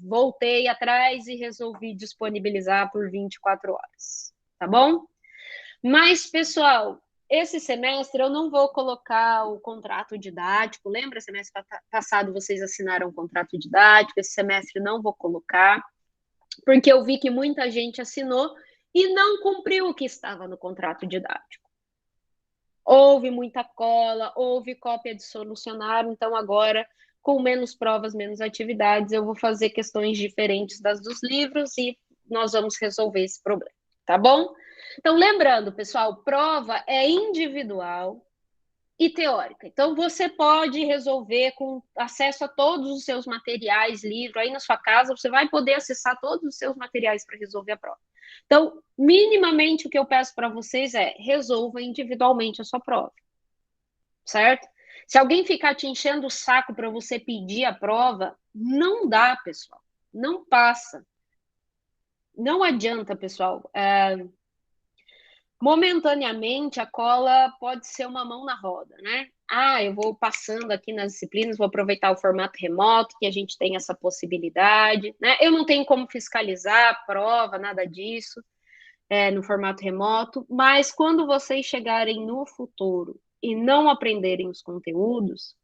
voltei atrás e resolvi disponibilizar por 24 horas. Tá bom? Mas, pessoal, esse semestre eu não vou colocar o contrato didático. Lembra, semestre passado vocês assinaram um contrato didático, esse semestre não vou colocar, porque eu vi que muita gente assinou e não cumpriu o que estava no contrato didático. Houve muita cola, houve cópia de solucionário, então agora, com menos provas, menos atividades, eu vou fazer questões diferentes das dos livros e nós vamos resolver esse problema, tá bom? Então, lembrando, pessoal, prova é individual e teórica. Então, você pode resolver com acesso a todos os seus materiais, livro, aí na sua casa, você vai poder acessar todos os seus materiais para resolver a prova. Então, minimamente, o que eu peço para vocês é resolva individualmente a sua prova, certo? Se alguém ficar te enchendo o saco para você pedir a prova, não dá, pessoal. Não passa. Não adianta, pessoal. Momentaneamente, a cola pode ser uma mão na roda, né? Eu vou passando aqui nas disciplinas, vou aproveitar o formato remoto, que a gente tem essa possibilidade, né? Eu não tenho como fiscalizar a prova, nada disso, no formato remoto, mas quando vocês chegarem no futuro e não aprenderem os conteúdos,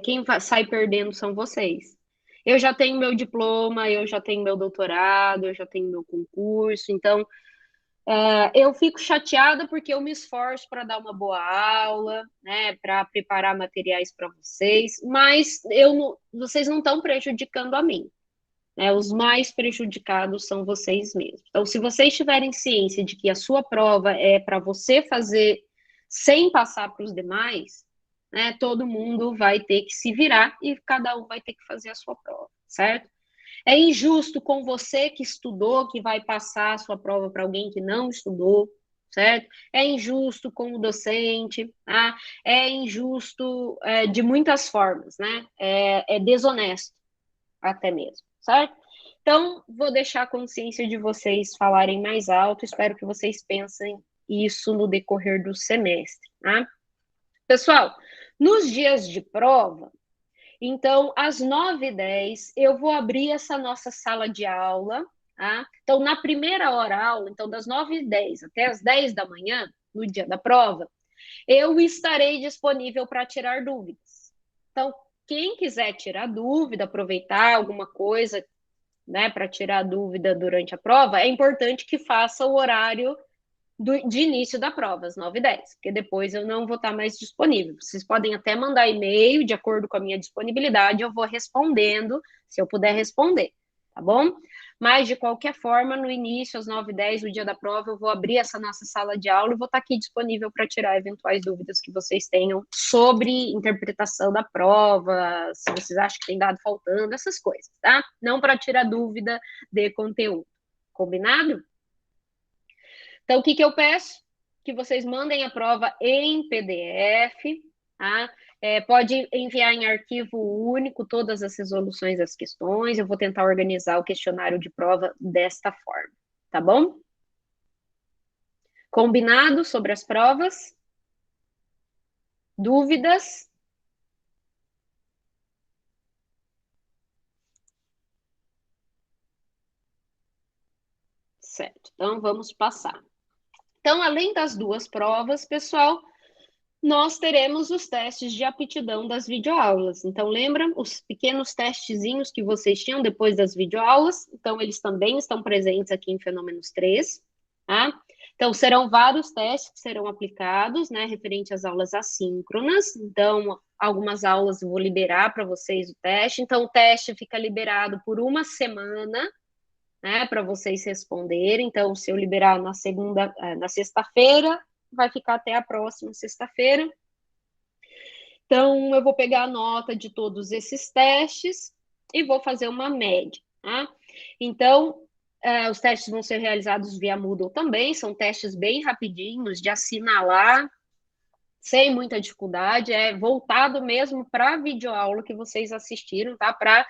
quem sai perdendo são vocês. Eu já tenho meu diploma, eu já tenho meu doutorado, eu já tenho meu concurso, então eu fico chateada porque eu me esforço para dar uma boa aula, né, para preparar materiais para vocês, mas vocês não estão prejudicando a mim, né? Os mais prejudicados são vocês mesmos. Então, se vocês tiverem ciência de que a sua prova é para você fazer sem passar para os demais, né, todo mundo vai ter que se virar e cada um vai ter que fazer a sua prova, certo? É injusto com você que estudou, que vai passar a sua prova para alguém que não estudou, certo? É injusto com o docente, tá? É injusto de muitas formas, né? É desonesto até mesmo, certo? Então, vou deixar a consciência de vocês falarem mais alto, espero que vocês pensem isso no decorrer do semestre, tá? Pessoal, nos dias de prova, então, às 9h10, eu vou abrir essa nossa sala de aula, tá? Então, na primeira hora aula, então das 9h10 até as 10 da manhã, no dia da prova, eu estarei disponível para tirar dúvidas. Então, quem quiser tirar dúvida, aproveitar alguma coisa, né, para tirar dúvida durante a prova, é importante que faça o horário de início da prova, às 9h10, porque depois eu não vou estar mais disponível. Vocês podem até mandar e-mail, de acordo com a minha disponibilidade, eu vou respondendo, se eu puder responder, tá bom? Mas, de qualquer forma, no início, às 9h10, no dia da prova, eu vou abrir essa nossa sala de aula e vou estar aqui disponível para tirar eventuais dúvidas que vocês tenham sobre interpretação da prova, se vocês acham que tem dado faltando, essas coisas, tá? Não para tirar dúvida de conteúdo. Combinado? Então, o que eu peço? Que vocês mandem a prova em PDF, tá? Pode enviar em arquivo único todas as resoluções das questões. Eu vou tentar organizar o questionário de prova desta forma, tá bom? Combinado sobre as provas? Dúvidas? Certo, então vamos passar. Então, além das duas provas, pessoal, nós teremos os testes de aptidão das videoaulas. Então, lembram os pequenos testezinhos que vocês tinham depois das videoaulas? Então, eles também estão presentes aqui em Fenômenos 3, tá? Então, serão vários testes que serão aplicados, né, referente às aulas assíncronas. Então, algumas aulas eu vou liberar para vocês o teste. Então, o teste fica liberado por uma semana, né, para vocês responderem. Então, se eu liberar na sexta-feira, vai ficar até a próxima sexta-feira. Então, eu vou pegar a nota de todos esses testes e vou fazer uma média, tá? Então, os testes vão ser realizados via Moodle também, são testes bem rapidinhos, de assinalar, sem muita dificuldade, é voltado mesmo para a videoaula que vocês assistiram, tá? Para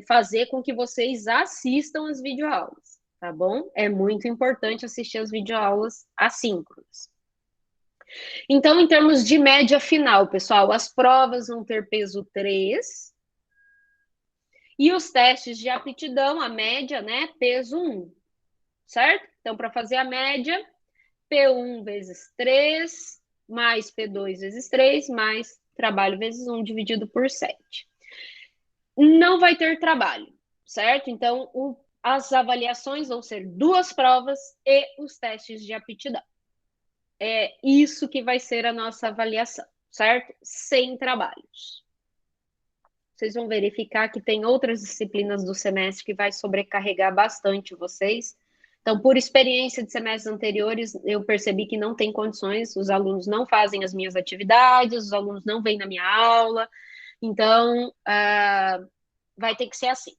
fazer com que vocês assistam as videoaulas, tá bom? É muito importante assistir as videoaulas assíncronas. Então, em termos de média final, pessoal, as provas vão ter peso 3 e os testes de aptidão, a média, né, peso 1, certo? Então, para fazer a média, P1 vezes 3, mais P2 vezes 3, mais trabalho vezes 1, dividido por 7. Não vai ter trabalho, certo? Então, as avaliações vão ser 2 provas e os testes de aptidão. É isso que vai ser a nossa avaliação, certo? Sem trabalhos. Vocês vão verificar que tem outras disciplinas do semestre que vai sobrecarregar bastante vocês. Então, por experiência de semestres anteriores, eu percebi que não tem condições, os alunos não fazem as minhas atividades, os alunos não vêm na minha aula. Então, vai ter que ser assim,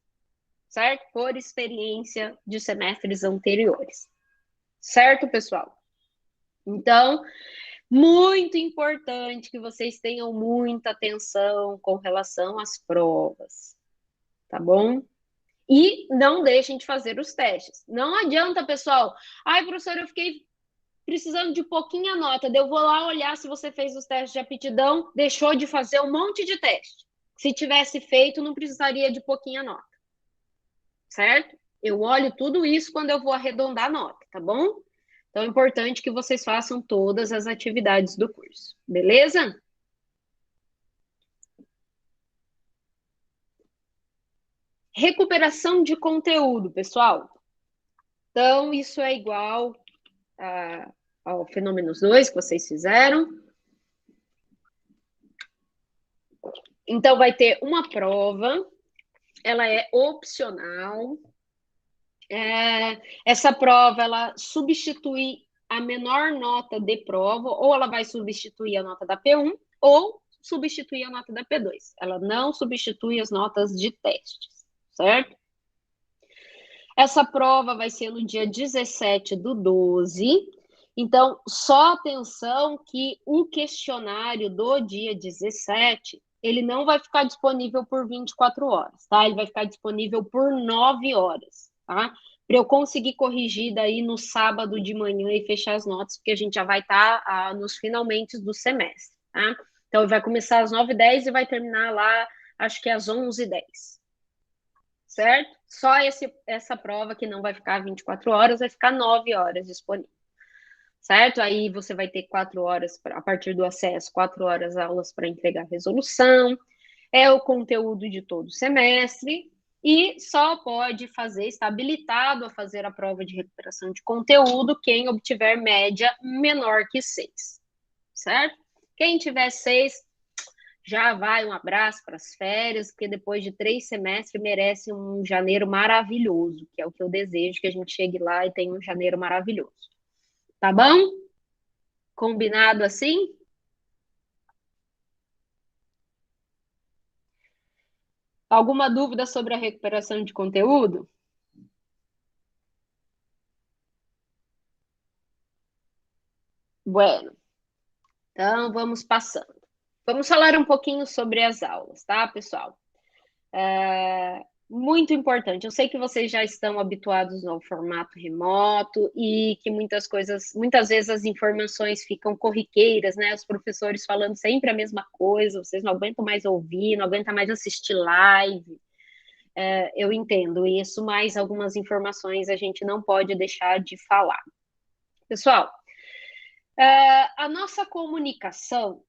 certo? Por experiência de semestres anteriores. Certo, pessoal? Então, muito importante que vocês tenham muita atenção com relação às provas, tá bom? E não deixem de fazer os testes. Não adianta, pessoal. Ai, professor, eu fiquei precisando de pouquinha nota. Eu vou lá olhar se você fez os testes de aptidão, deixou de fazer um monte de teste. Se tivesse feito, não precisaria de pouquinha nota. Certo? Eu olho tudo isso quando eu vou arredondar a nota, tá bom? Então, é importante que vocês façam todas as atividades do curso, beleza? Recuperação de conteúdo, pessoal. Então, isso é igual ao Fenômenos 2 que vocês fizeram. Então, vai ter uma prova, ela é opcional. Essa prova, ela substitui a menor nota de prova, ou ela vai substituir a nota da P1, ou substituir a nota da P2. Ela não substitui as notas de testes, certo? Essa prova vai ser no dia 17/12. Então, só atenção que o questionário do dia 17, ele não vai ficar disponível por 24 horas, tá? Ele vai ficar disponível por 9 horas, tá? Para eu conseguir corrigir daí no sábado de manhã e fechar as notas, porque a gente já vai estar nos finalmente do semestre, tá? Então, vai começar às 9h10 e vai terminar lá, acho que às 11h10. Certo? Só essa prova que não vai ficar 24 horas, vai ficar 9 horas disponível. Certo? Aí você vai ter 4 horas, a partir do acesso, 4 horas aulas para entregar a resolução. É o conteúdo de todo o semestre. E só pode fazer, está habilitado a fazer a prova de recuperação de conteúdo quem obtiver média menor que 6. Certo? Quem tiver 6, já vai um abraço para as férias, porque depois de 3 semestres merece um janeiro maravilhoso, que é o que eu desejo, que a gente chegue lá e tenha um janeiro maravilhoso. Tá bom? Combinado assim? Alguma dúvida sobre a recuperação de conteúdo? Bueno, então vamos passando. Vamos falar um pouquinho sobre as aulas, tá, pessoal? Muito importante. Eu sei que vocês já estão habituados ao formato remoto e que muitas vezes as informações ficam corriqueiras, né? Os professores falando sempre a mesma coisa, vocês não aguentam mais ouvir, não aguentam mais assistir live. eu entendo isso, mas algumas informações a gente não pode deixar de falar. Pessoal, a nossa comunicação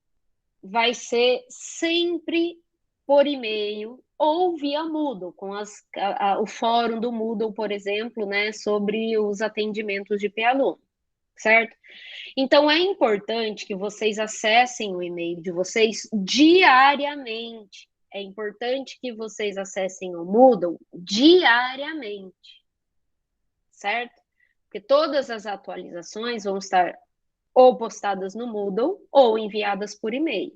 vai ser sempre por e-mail ou via Moodle, com o fórum do Moodle, por exemplo, né, sobre os atendimentos de P-aluno, certo? Então, é importante que vocês acessem o e-mail de vocês diariamente. É importante que vocês acessem o Moodle diariamente, certo? Porque todas as atualizações vão estar ou postadas no Moodle ou enviadas por e-mail,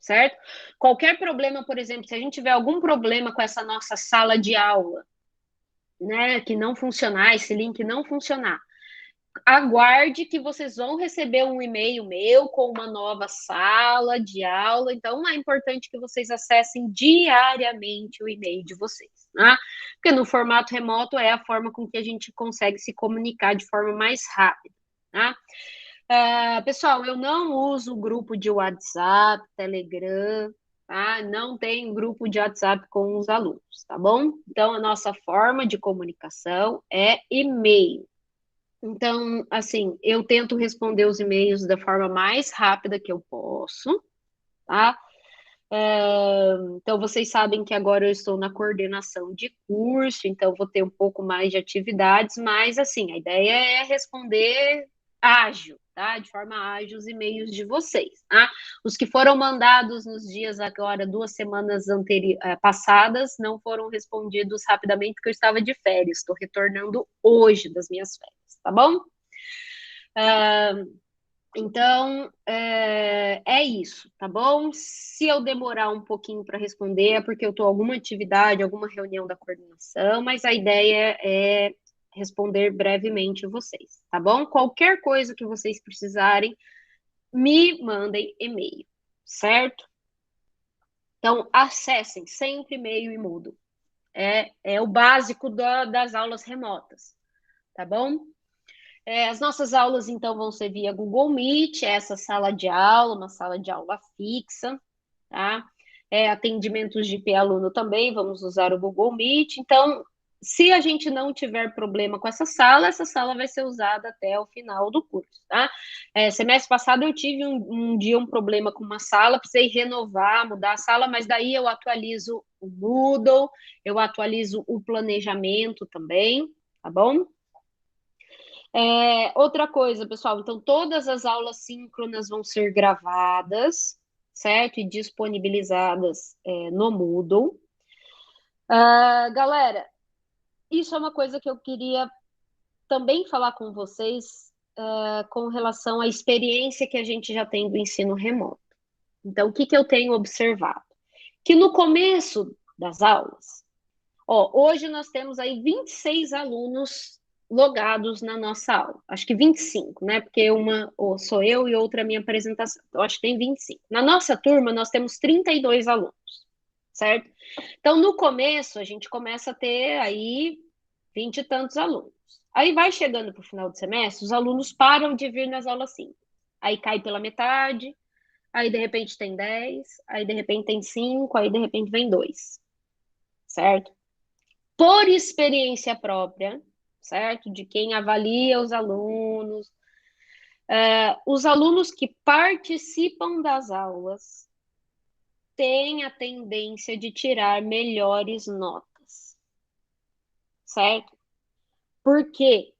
certo? Qualquer problema, por exemplo, se a gente tiver algum problema com essa nossa sala de aula, né, que não funcionar, esse link não funcionar, aguarde que vocês vão receber um e-mail meu com uma nova sala de aula. Então, é importante que vocês acessem diariamente o e-mail de vocês, né? Porque no formato remoto é a forma com que a gente consegue se comunicar de forma mais rápida, né? Pessoal, eu não uso grupo de WhatsApp, Telegram, tá? Não tenho grupo de WhatsApp com os alunos, tá bom? Então, a nossa forma de comunicação é e-mail. Então, assim, eu tento responder os e-mails da forma mais rápida que eu posso, tá? Então, vocês sabem que agora eu estou na coordenação de curso, então vou ter um pouco mais de atividades, mas, assim, a ideia é responder ágil, tá? De forma ágil os e-mails de vocês, tá? Os que foram mandados nos dias agora, 2 semanas passadas, não foram respondidos rapidamente porque eu estava de férias, estou retornando hoje das minhas férias, tá bom? Então, é isso, tá bom? Se eu demorar um pouquinho para responder, é porque eu estou em alguma atividade, alguma reunião da coordenação, mas a ideia é responder brevemente vocês, tá bom? Qualquer coisa que vocês precisarem, me mandem e-mail, certo? Então, acessem sempre e-mail e Moodle. É o básico das aulas remotas, tá bom? As nossas aulas, então, vão ser via Google Meet, essa sala de aula, uma sala de aula fixa, tá? Atendimentos de P-aluno também, vamos usar o Google Meet. Então, se a gente não tiver problema com essa sala vai ser usada até o final do curso, tá? Semestre passado eu tive um dia um problema com uma sala, precisei renovar, mudar a sala, mas daí eu atualizo o Moodle, eu atualizo o planejamento também, tá bom? Outra coisa, pessoal, então todas as aulas síncronas vão ser gravadas, certo? E disponibilizadas no Moodle. Galera, isso é uma coisa que eu queria também falar com vocês com relação à experiência que a gente já tem do ensino remoto. Então, o que eu tenho observado? Que no começo das aulas, hoje nós temos aí 26 alunos logados na nossa aula. Acho que 25, né? Porque uma sou eu e outra a minha apresentação. Então, acho que tem 25. Na nossa turma, nós temos 32 alunos, certo? Então, no começo, a gente começa a ter aí 20 e tantos alunos. Aí vai chegando para o final do semestre, os alunos param de vir nas aulas 5. Aí cai pela metade, aí de repente tem 10, aí de repente tem 5, aí de repente vem 2, certo? Por experiência própria, certo? De quem avalia os alunos que participam das aulas têm a tendência de tirar melhores notas, certo? Por quê?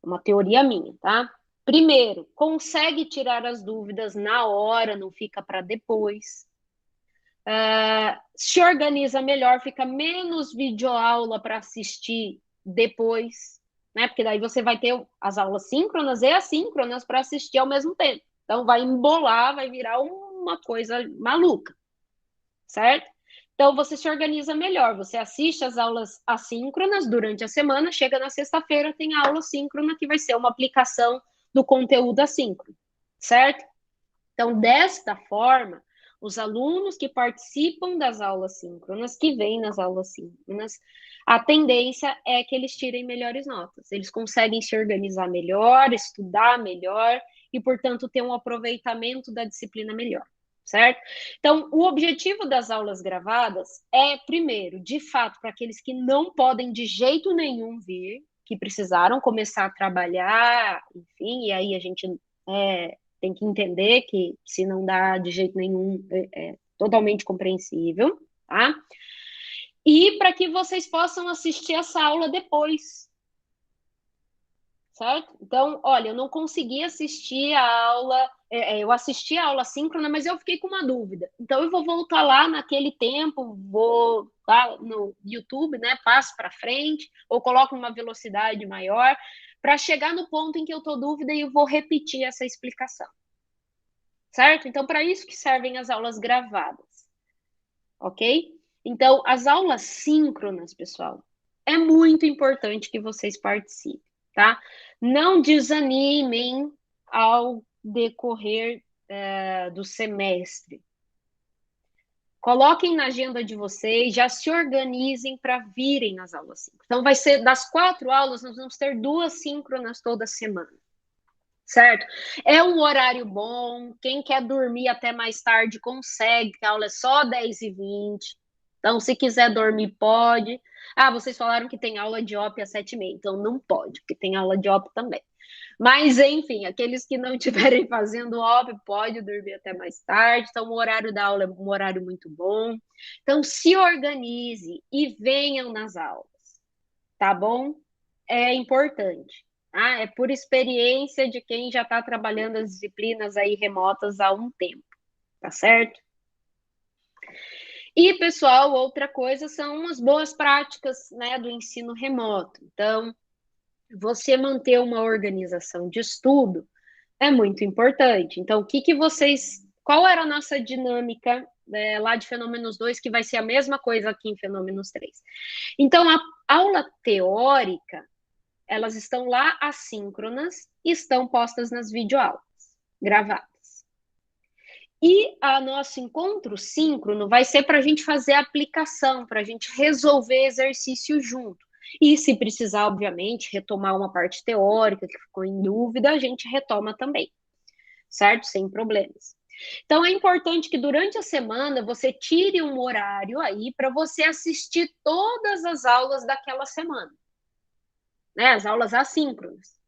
Uma teoria minha, tá? Primeiro, consegue tirar as dúvidas na hora, não fica para depois. Se organiza melhor, fica menos videoaula para assistir depois, né? Porque daí você vai ter as aulas síncronas e assíncronas para assistir ao mesmo tempo. Então vai embolar, vai virar uma coisa maluca, certo? Então você se organiza melhor, você assiste as aulas assíncronas durante a semana, chega na sexta-feira, tem a aula síncrona que vai ser uma aplicação do conteúdo assíncrono, certo? Então, desta forma, os alunos que participam das aulas síncronas, que vêm nas aulas síncronas, a tendência é que eles tirem melhores notas. Eles conseguem se organizar melhor, estudar melhor e, portanto, ter um aproveitamento da disciplina melhor, certo? Então, o objetivo das aulas gravadas é, primeiro, de fato, para aqueles que não podem de jeito nenhum vir, que precisaram começar a trabalhar, enfim, e aí a gente tem que entender que se não dá de jeito nenhum, é totalmente compreensível, tá? E para que vocês possam assistir essa aula depois, certo? Então, olha, eu não consegui assistir a aula, eu assisti a aula síncrona, mas eu fiquei com uma dúvida. Então, eu vou voltar lá naquele tempo, vou lá no YouTube, né? Passo para frente, ou coloco uma velocidade maior, para chegar no ponto em que eu estou dúvida e eu vou repetir essa explicação. Certo? Então, para isso que servem as aulas gravadas. Ok? Então, as aulas síncronas, pessoal, é muito importante que vocês participem, tá? Não desanimem ao decorrer do semestre. Coloquem na agenda de vocês, já se organizem para virem nas aulas síncronas. Então, vai ser das 4 aulas, nós vamos ter 2 síncronas toda semana. Certo? É um horário bom, quem quer dormir até mais tarde consegue, que a aula é só 10h20. Então, se quiser dormir, pode. Ah, vocês falaram que tem aula de OP às 7h30, então não pode, porque tem aula de OP também. Mas, enfim, aqueles que não estiverem fazendo OP, pode dormir até mais tarde. Então, o horário da aula é um horário muito bom. Então, se organize e venham nas aulas, tá bom? É importante. É por experiência de quem já está trabalhando as disciplinas aí remotas há um tempo, tá certo? E, pessoal, outra coisa são as boas práticas, né, do ensino remoto. Então, você manter uma organização de estudo é muito importante. Então, qual era a nossa dinâmica lá de Fenômenos 2, que vai ser a mesma coisa aqui em Fenômenos 3? Então, a aula teórica, elas estão lá assíncronas e estão postas nas videoaulas, gravadas. E o nosso encontro síncrono vai ser para a gente fazer a aplicação, para a gente resolver exercício junto. E se precisar, obviamente, retomar uma parte teórica que ficou em dúvida, a gente retoma também, certo? Sem problemas. Então, é importante que durante a semana você tire um horário aí para você assistir todas as aulas daquela semana, né? As aulas assíncronas.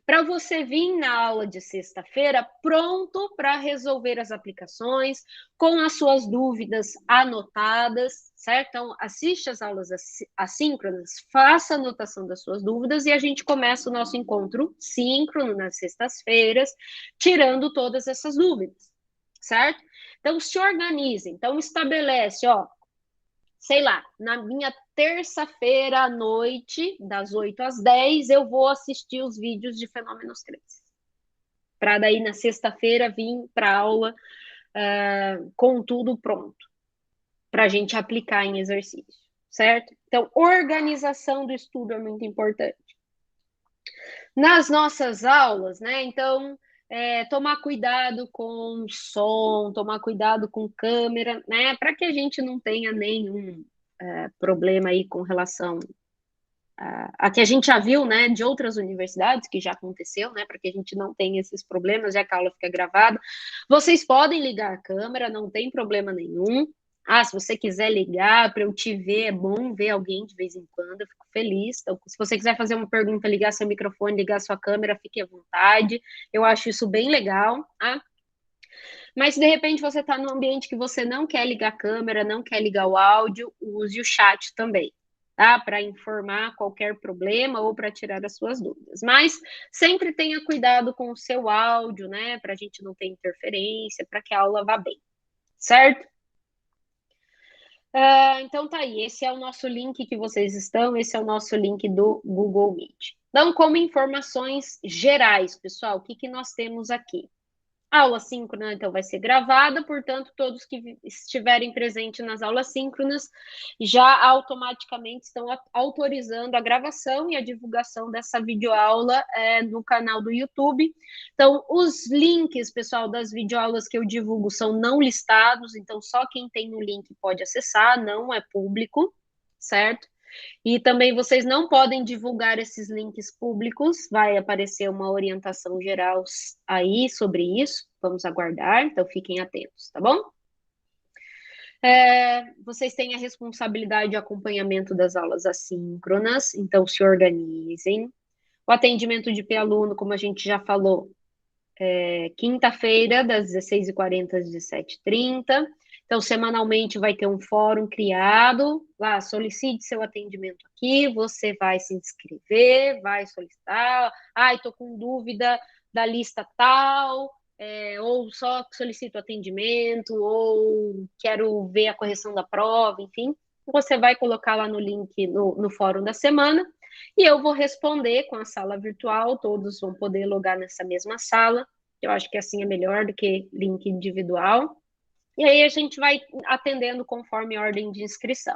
Para você vir na aula de sexta-feira pronto para resolver as aplicações, com as suas dúvidas anotadas, certo? Então, assiste as aulas assíncronas, faça a anotação das suas dúvidas e a gente começa o nosso encontro síncrono nas sextas-feiras, tirando todas essas dúvidas, certo? Então, se organize. Então, estabelece, sei lá, na minha terça-feira à noite, das 8 às 10, eu vou assistir os vídeos de Fenômenos 3. Para daí, na sexta-feira, vir para a aula com tudo pronto, para a gente aplicar em exercício, certo? Então, organização do estudo é muito importante. Nas nossas aulas, né, então, tomar cuidado com som, tomar cuidado com câmera, né, para que a gente não tenha nenhum problema aí com relação a que a gente já viu, né, de outras universidades, que já aconteceu, né, para que a gente não tenha esses problemas, já que a aula fica gravada. Vocês podem ligar a câmera, não tem problema nenhum. Se você quiser ligar para eu te ver, é bom ver alguém de vez em quando, eu fico feliz. Então, se você quiser fazer uma pergunta, ligar seu microfone, ligar sua câmera, fique à vontade. Eu acho isso bem legal, tá? Mas, se de repente, você está num ambiente que você não quer ligar a câmera, não quer ligar o áudio, use o chat também, tá? Para informar qualquer problema ou para tirar as suas dúvidas. Mas sempre tenha cuidado com o seu áudio, né? Para a gente não ter interferência, para que a aula vá bem, certo? Então tá aí, esse é o nosso link que vocês estão, esse é o nosso link do Google Meet. Então, como informações gerais, pessoal, o que nós temos aqui? A aula síncrona, então, vai ser gravada, portanto, todos que estiverem presentes nas aulas síncronas já automaticamente estão autorizando a gravação e a divulgação dessa videoaula no canal do YouTube. Então, os links, pessoal, das videoaulas que eu divulgo são não listados, então só quem tem o link pode acessar, não é público, certo? E também vocês não podem divulgar esses links públicos, vai aparecer uma orientação geral aí sobre isso, vamos aguardar, então fiquem atentos, tá bom? Vocês têm a responsabilidade de acompanhamento das aulas assíncronas, então se organizem. O atendimento de P-aluno, como a gente já falou, quinta-feira, das 16h40 às 17h30. Então, semanalmente vai ter um fórum criado. Lá, solicite seu atendimento aqui, você vai se inscrever, vai solicitar. Estou com dúvida da lista tal, ou só solicito atendimento, ou quero ver a correção da prova, enfim. Você vai colocar lá no link no fórum da semana. E eu vou responder com a sala virtual, todos vão poder logar nessa mesma sala. Eu acho que assim é melhor do que link individual. E aí a gente vai atendendo conforme ordem de inscrição.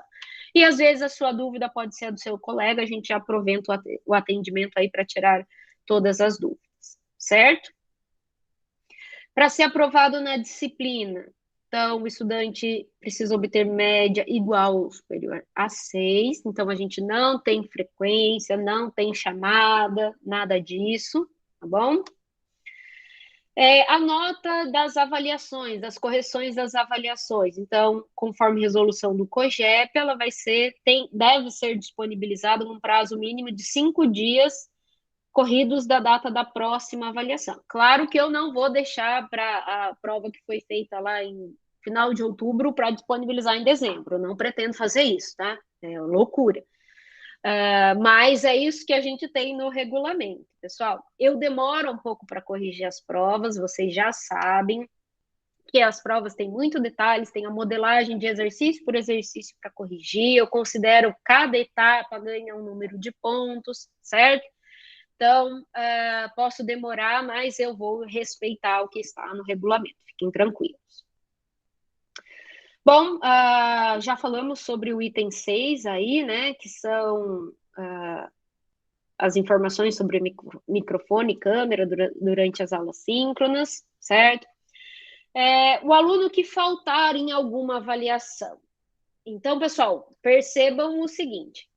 E às vezes a sua dúvida pode ser a do seu colega, a gente já aproveita o atendimento aí para tirar todas as dúvidas, certo? Para ser aprovado na disciplina, então, o estudante precisa obter média igual ou superior a 6. Então, a gente não tem frequência, não tem chamada, nada disso, tá bom? A nota das avaliações, das correções das avaliações. Então, conforme resolução do COGEP, ela deve ser disponibilizada num prazo mínimo de 5 dias corridos da data da próxima avaliação. Claro que eu não vou deixar para a prova que foi feita lá em final de outubro para disponibilizar em dezembro. Eu não pretendo fazer isso, tá? É loucura. Mas é isso que a gente tem no regulamento, pessoal. Eu demoro um pouco para corrigir as provas, vocês já sabem que as provas têm muito detalhes, tem a modelagem de exercício por exercício para corrigir, eu considero cada etapa ganha um número de pontos, certo? Então, posso demorar, mas eu vou respeitar o que está no regulamento, fiquem tranquilos. Bom, já falamos sobre o item 6 aí, né, que são as informações sobre microfone e câmera durante as aulas síncronas, certo? O aluno que faltar em alguma avaliação. Então, pessoal, percebam o seguinte,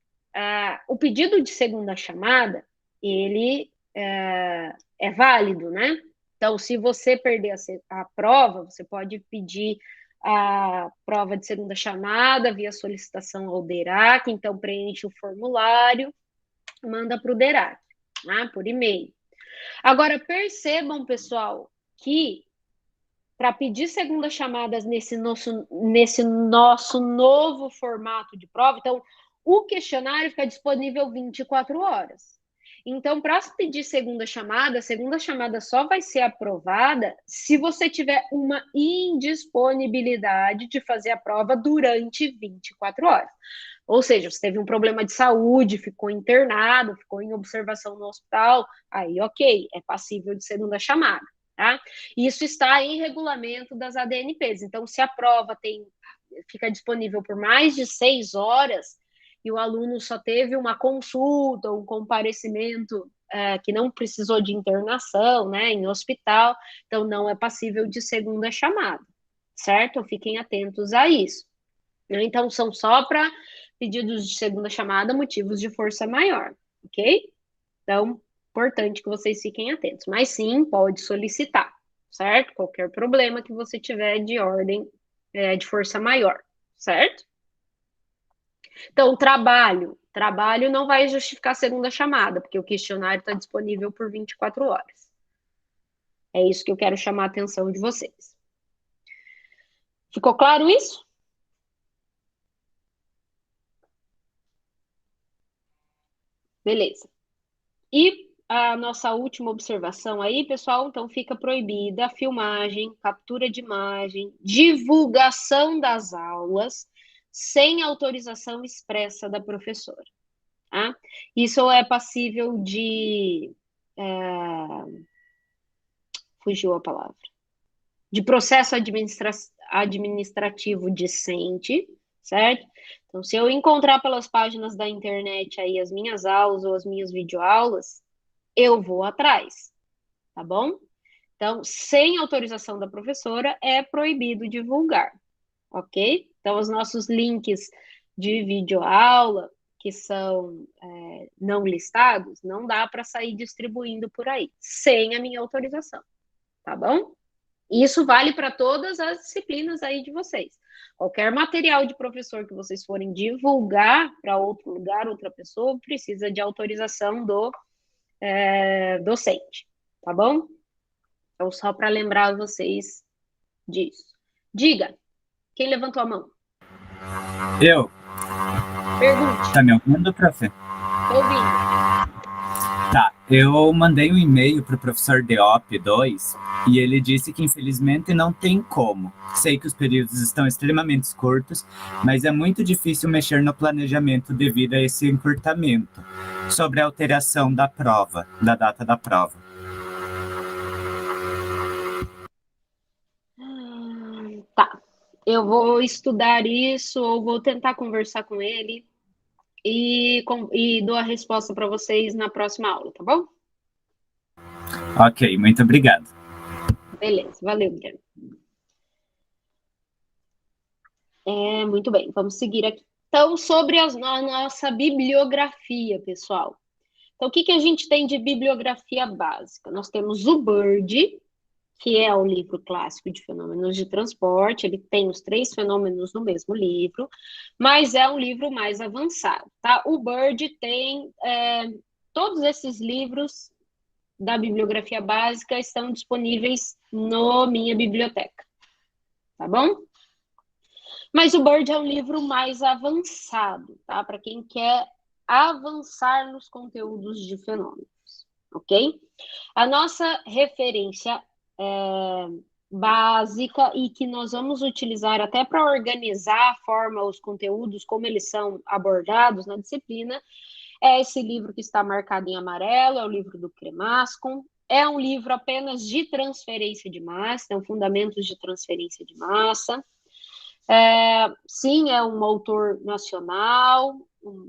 o pedido de segunda chamada, ele é válido, né? Então, se você perder a prova, você pode pedir a prova de segunda chamada via solicitação ao DERAC, então preenche o formulário, manda para o DERAC, né, por e-mail. Agora, percebam, pessoal, que para pedir segunda chamada nesse nosso novo formato de prova, então, o questionário fica disponível 24 horas. Então, para pedir segunda chamada só vai ser aprovada se você tiver uma indisponibilidade de fazer a prova durante 24 horas. Ou seja, você teve um problema de saúde, ficou internado, ficou em observação no hospital, aí ok, é passível de segunda chamada, tá? Isso está em regulamento das ADNPs. Então, se a prova fica disponível por mais de 6 horas, e o aluno só teve uma consulta, um comparecimento que não precisou de internação, né, em hospital, então não é passível de segunda chamada, certo? Fiquem atentos a isso. Então, são só para pedidos de segunda chamada, motivos de força maior, ok? Então, importante que vocês fiquem atentos. Mas sim, pode solicitar, certo? Qualquer problema que você tiver de ordem de força maior, certo? Então, trabalho não vai justificar a segunda chamada, porque o questionário está disponível por 24 horas. É isso que eu quero chamar a atenção de vocês. Ficou claro isso? Beleza. E a nossa última observação aí, pessoal, então fica proibida a filmagem, captura de imagem, divulgação das aulas sem autorização expressa da professora. Tá? Isso é passível de... fugiu a palavra. De processo administrativo discente, certo? Então, se eu encontrar pelas páginas da internet aí as minhas aulas ou as minhas videoaulas, eu vou atrás, tá bom? Então, sem autorização da professora, é proibido divulgar, ok? Então, os nossos links de videoaula, que são não listados, não dá para sair distribuindo por aí, sem a minha autorização, tá bom? Isso vale para todas as disciplinas aí de vocês. Qualquer material de professor que vocês forem divulgar para outro lugar, outra pessoa, precisa de autorização do docente, tá bom? Então, só para lembrar vocês disso. Diga, quem levantou a mão? Eu. Pergunte. Tá me ouvindo, prof? Tô ouvindo. Tá, eu mandei um e-mail pro professor Deop 2 e ele disse que infelizmente não tem como. Sei que os períodos estão extremamente curtos, mas é muito difícil mexer no planejamento devido a esse encurtamento. Sobre a alteração da prova, da data da prova. Tá, eu vou estudar isso ou vou tentar conversar com ele e dou a resposta para vocês na próxima aula, tá bom? Ok, muito obrigado. Beleza, valeu, Guilherme. Muito bem, vamos seguir aqui. Então, sobre a nossa bibliografia, pessoal. Então, o que a gente tem de bibliografia básica? Nós temos o Bird, que é o livro clássico de fenômenos de transporte, ele tem os 3 fenômenos no mesmo livro, mas é um livro mais avançado, tá? O Bird tem todos esses livros da bibliografia básica estão disponíveis na minha biblioteca, tá bom? Mas o Bird é um livro mais avançado, tá? Para quem quer avançar nos conteúdos de fenômenos, ok? A nossa referência básica e que nós vamos utilizar até para organizar a forma, os conteúdos, como eles são abordados na disciplina, é esse livro que está marcado em amarelo, é o livro do Cremascom. É um livro apenas de transferência de massa, então fundamentos de transferência de massa. Sim, é um autor nacional,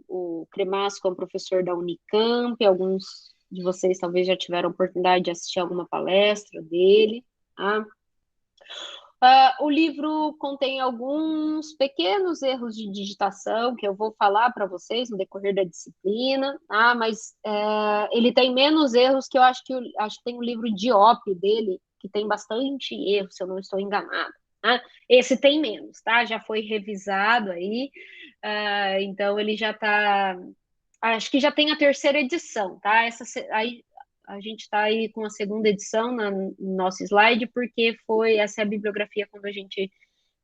o Cremascom é um professor da Unicamp, alguns de vocês talvez já tiveram oportunidade de assistir alguma palestra dele. Tá? O livro contém alguns pequenos erros de digitação que eu vou falar para vocês no decorrer da disciplina, tá? Mas ele tem menos erros que eu acho que tem um livro de OP dele que tem bastante erro, se eu não estou enganada. Tá? Esse tem menos, tá? Já foi revisado aí, então ele já está. Acho que já tem a 3ª edição, tá? Aí a gente está aí com a 2ª edição no nosso slide, porque essa é a bibliografia quando a gente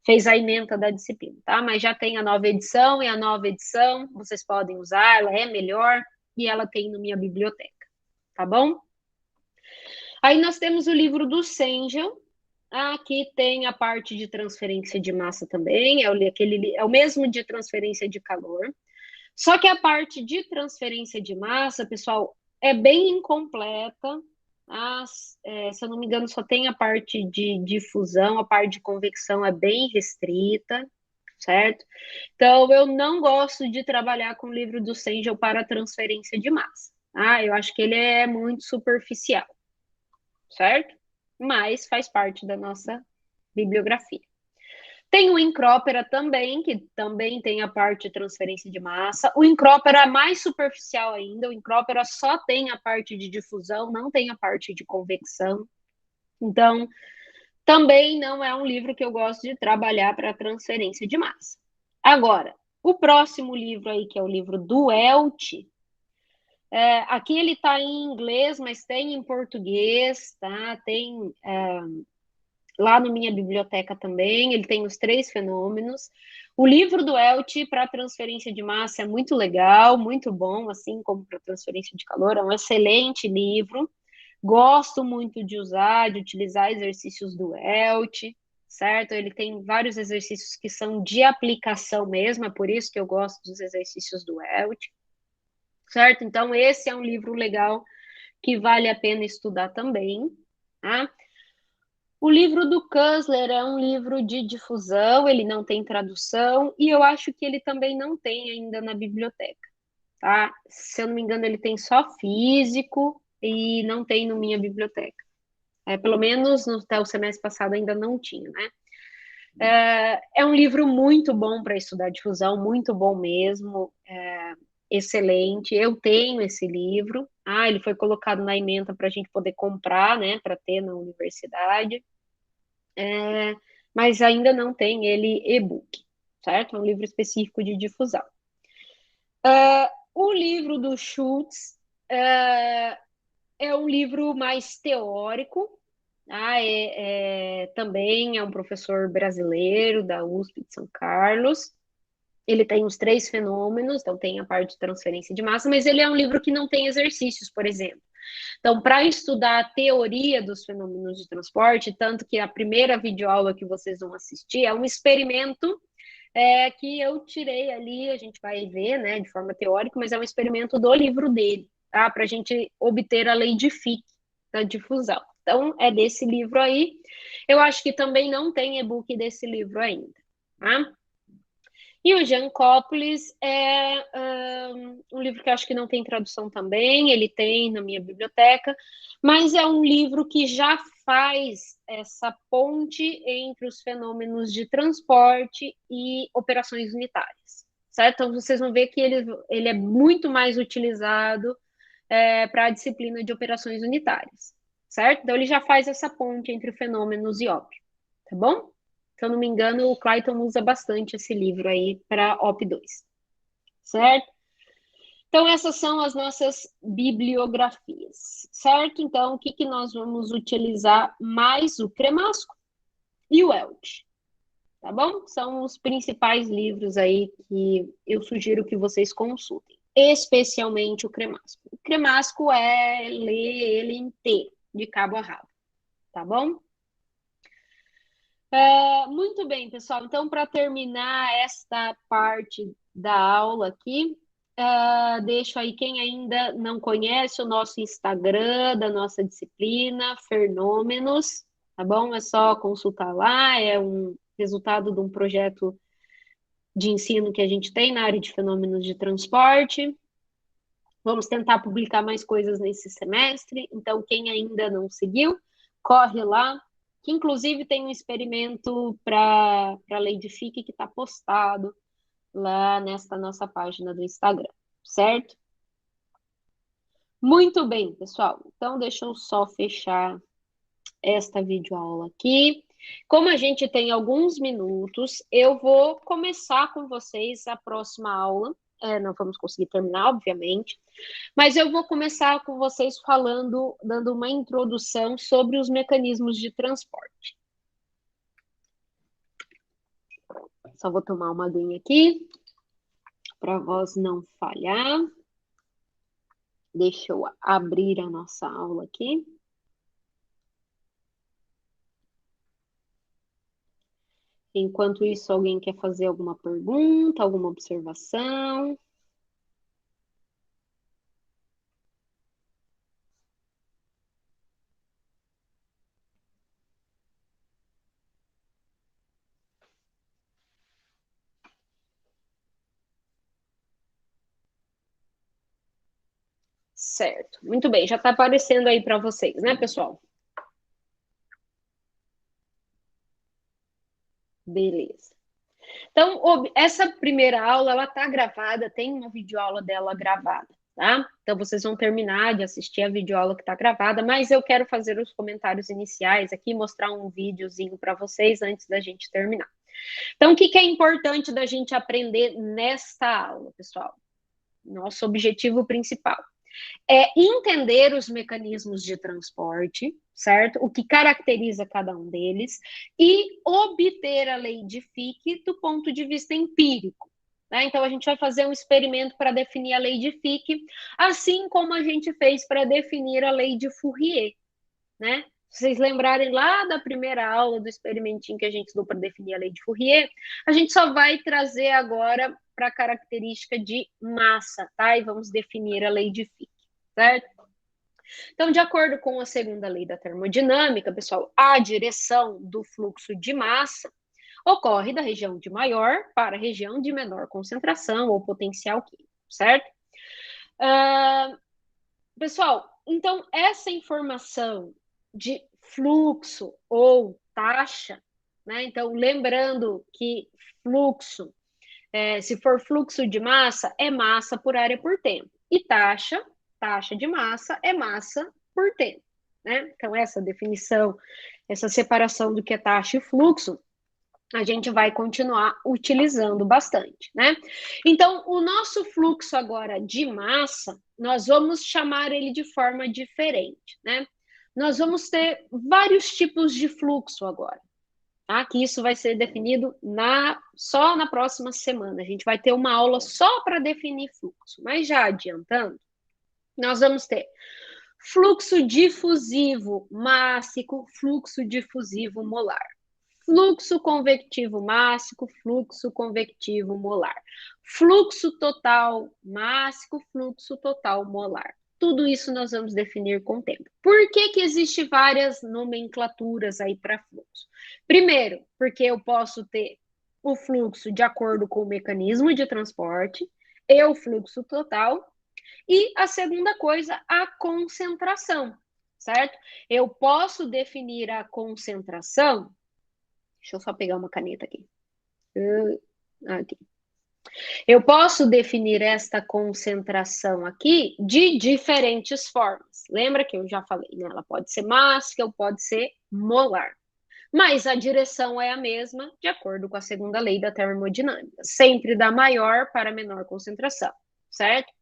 fez a ementa da disciplina, tá? Mas já tem a nova edição, e a nova edição vocês podem usar, ela é melhor, e ela tem na minha biblioteca, tá bom? Aí nós temos o livro do Sengel, aqui tem a parte de transferência de massa também, é o mesmo de transferência de calor, só que a parte de transferência de massa, pessoal, é bem incompleta. Se eu não me engano, só tem a parte de difusão, a parte de convecção é bem restrita, certo? Então, eu não gosto de trabalhar com o livro do Sengel para transferência de massa. Eu acho que ele é muito superficial, certo? Mas faz parte da nossa bibliografia. Tem o Incrópera também, que também tem a parte de transferência de massa. O Incrópera é mais superficial ainda, o Incrópera só tem a parte de difusão, não tem a parte de convecção. Então, também não é um livro que eu gosto de trabalhar para transferência de massa. Agora, o próximo livro aí, que é o livro do Elty, aqui ele está em inglês, mas tem em português, tá? Tem lá na minha biblioteca também, ele tem os 3 fenômenos. O livro do Elty para transferência de massa é muito legal, muito bom, assim como para transferência de calor, é um excelente livro. Gosto muito de utilizar exercícios do Elty, certo? Ele tem vários exercícios que são de aplicação mesmo, é por isso que eu gosto dos exercícios do Elty, certo? Então, esse é um livro legal que vale a pena estudar também, tá? O livro do Kuzler é um livro de difusão, ele não tem tradução, e eu acho que ele também não tem ainda na biblioteca, tá? Se eu não me engano, ele tem só físico e não tem na minha biblioteca. Pelo menos até o semestre passado ainda não tinha, né? É um livro muito bom para estudar difusão, muito bom mesmo. excelente. Eu tenho esse livro. Ele foi colocado na ementa para a gente poder comprar, né, para ter na universidade. Mas ainda não tem ele e-book, certo? É um livro específico de difusão. O livro do Schultz é um livro mais teórico. Também é um professor brasileiro da USP de São Carlos. Ele tem os 3 fenômenos, então tem a parte de transferência de massa, mas ele é um livro que não tem exercícios, por exemplo. Então, para estudar a teoria dos fenômenos de transporte, tanto que a primeira videoaula que vocês vão assistir é um experimento que eu tirei ali, a gente vai ver, né, de forma teórica, mas é um experimento do livro dele, tá? Para a gente obter a lei de Fick, da difusão. Então, é desse livro aí. Eu acho que também não tem e-book desse livro ainda, tá? E o Jean Coppolis é um livro que eu acho que não tem tradução também, ele tem na minha biblioteca, mas é um livro que já faz essa ponte entre os fenômenos de transporte e operações unitárias, certo? Então, vocês vão ver que ele é muito mais utilizado para a disciplina de operações unitárias, certo? Então, ele já faz essa ponte entre fenômenos e OP, tá bom? Se eu não me engano, o Clayton usa bastante esse livro aí para OP2, certo? Então, essas são as nossas bibliografias, certo? Então, o que nós vamos utilizar mais? O Cremasco e o Elch, tá bom? São os principais livros aí que eu sugiro que vocês consultem, especialmente o Cremasco. O Cremasco é ler ele inteiro, de cabo a rabo, tá bom? Muito bem, pessoal. Então, para terminar esta parte da aula aqui, deixo aí quem ainda não conhece o nosso Instagram da nossa disciplina, Fenômenos, tá bom? É só consultar lá, é um resultado de um projeto de ensino que a gente tem na área de fenômenos de transporte. Vamos tentar publicar mais coisas nesse semestre, então quem ainda não seguiu, corre lá, que inclusive tem um experimento para a lei de FIC que está postado lá nesta nossa página do Instagram, certo? Muito bem, pessoal. Então, deixa eu só fechar esta videoaula aqui. Como a gente tem alguns minutos, eu vou começar com vocês a próxima aula. Não vamos conseguir terminar, obviamente, mas eu vou começar com vocês dando uma introdução sobre os mecanismos de transporte. Só vou tomar uma aguinha aqui, para a voz não falhar. Deixa eu abrir a nossa aula aqui. Enquanto isso, alguém quer fazer alguma pergunta, alguma observação? Certo, muito bem, já está aparecendo aí para vocês, né, pessoal? Beleza. Então, essa primeira aula, ela está gravada, tem uma videoaula dela gravada, tá? Então, vocês vão terminar de assistir a videoaula que está gravada, mas eu quero fazer os comentários iniciais aqui, mostrar um videozinho para vocês antes da gente terminar. Então, o que é importante da gente aprender nesta aula, pessoal? Nosso objetivo principal é entender os mecanismos de transporte, certo? O que caracteriza cada um deles e obter a lei de Fick do ponto de vista empírico. Né? Então, a gente vai fazer um experimento para definir a lei de Fick, assim como a gente fez para definir a lei de Fourier, né? Se vocês lembrarem lá da primeira aula do experimentinho que a gente estudou para definir a lei de Fourier, a gente só vai trazer agora para a característica de massa, tá? E vamos definir a lei de Fick, certo? Então, de acordo com a segunda lei da termodinâmica, pessoal, a direção do fluxo de massa ocorre da região de maior para a região de menor concentração ou potencial químico, certo? Pessoal, então essa informação de fluxo ou taxa, né? Então, lembrando que fluxo Se for fluxo de massa, é massa por área por tempo. E taxa de massa é massa por tempo, né? Então, essa definição, essa separação do que é taxa e fluxo, a gente vai continuar utilizando bastante, né? Então, o nosso fluxo agora de massa, nós vamos chamar ele de forma diferente, né? Nós vamos ter vários tipos de fluxo agora, tá? Que isso vai ser definido só na próxima semana. A gente vai ter uma aula só para definir fluxo, mas já adiantando, nós vamos ter fluxo difusivo mássico, fluxo difusivo molar. Fluxo convectivo mássico, fluxo convectivo molar. Fluxo total mássico, fluxo total molar. Tudo isso nós vamos definir com o tempo. Por que que existe várias nomenclaturas aí para fluxo? Primeiro, porque eu posso ter o fluxo de acordo com o mecanismo de transporte e o fluxo total. E a segunda coisa, a concentração, certo? Eu posso definir a concentração. Deixa eu só pegar uma caneta aqui. Aqui. Eu posso definir esta concentração aqui de diferentes formas. Lembra que eu já falei, né? Ela pode ser mássica ou pode ser molar. Mas a direção é a mesma, de acordo com a segunda lei da termodinâmica. Sempre da maior para a menor concentração, certo?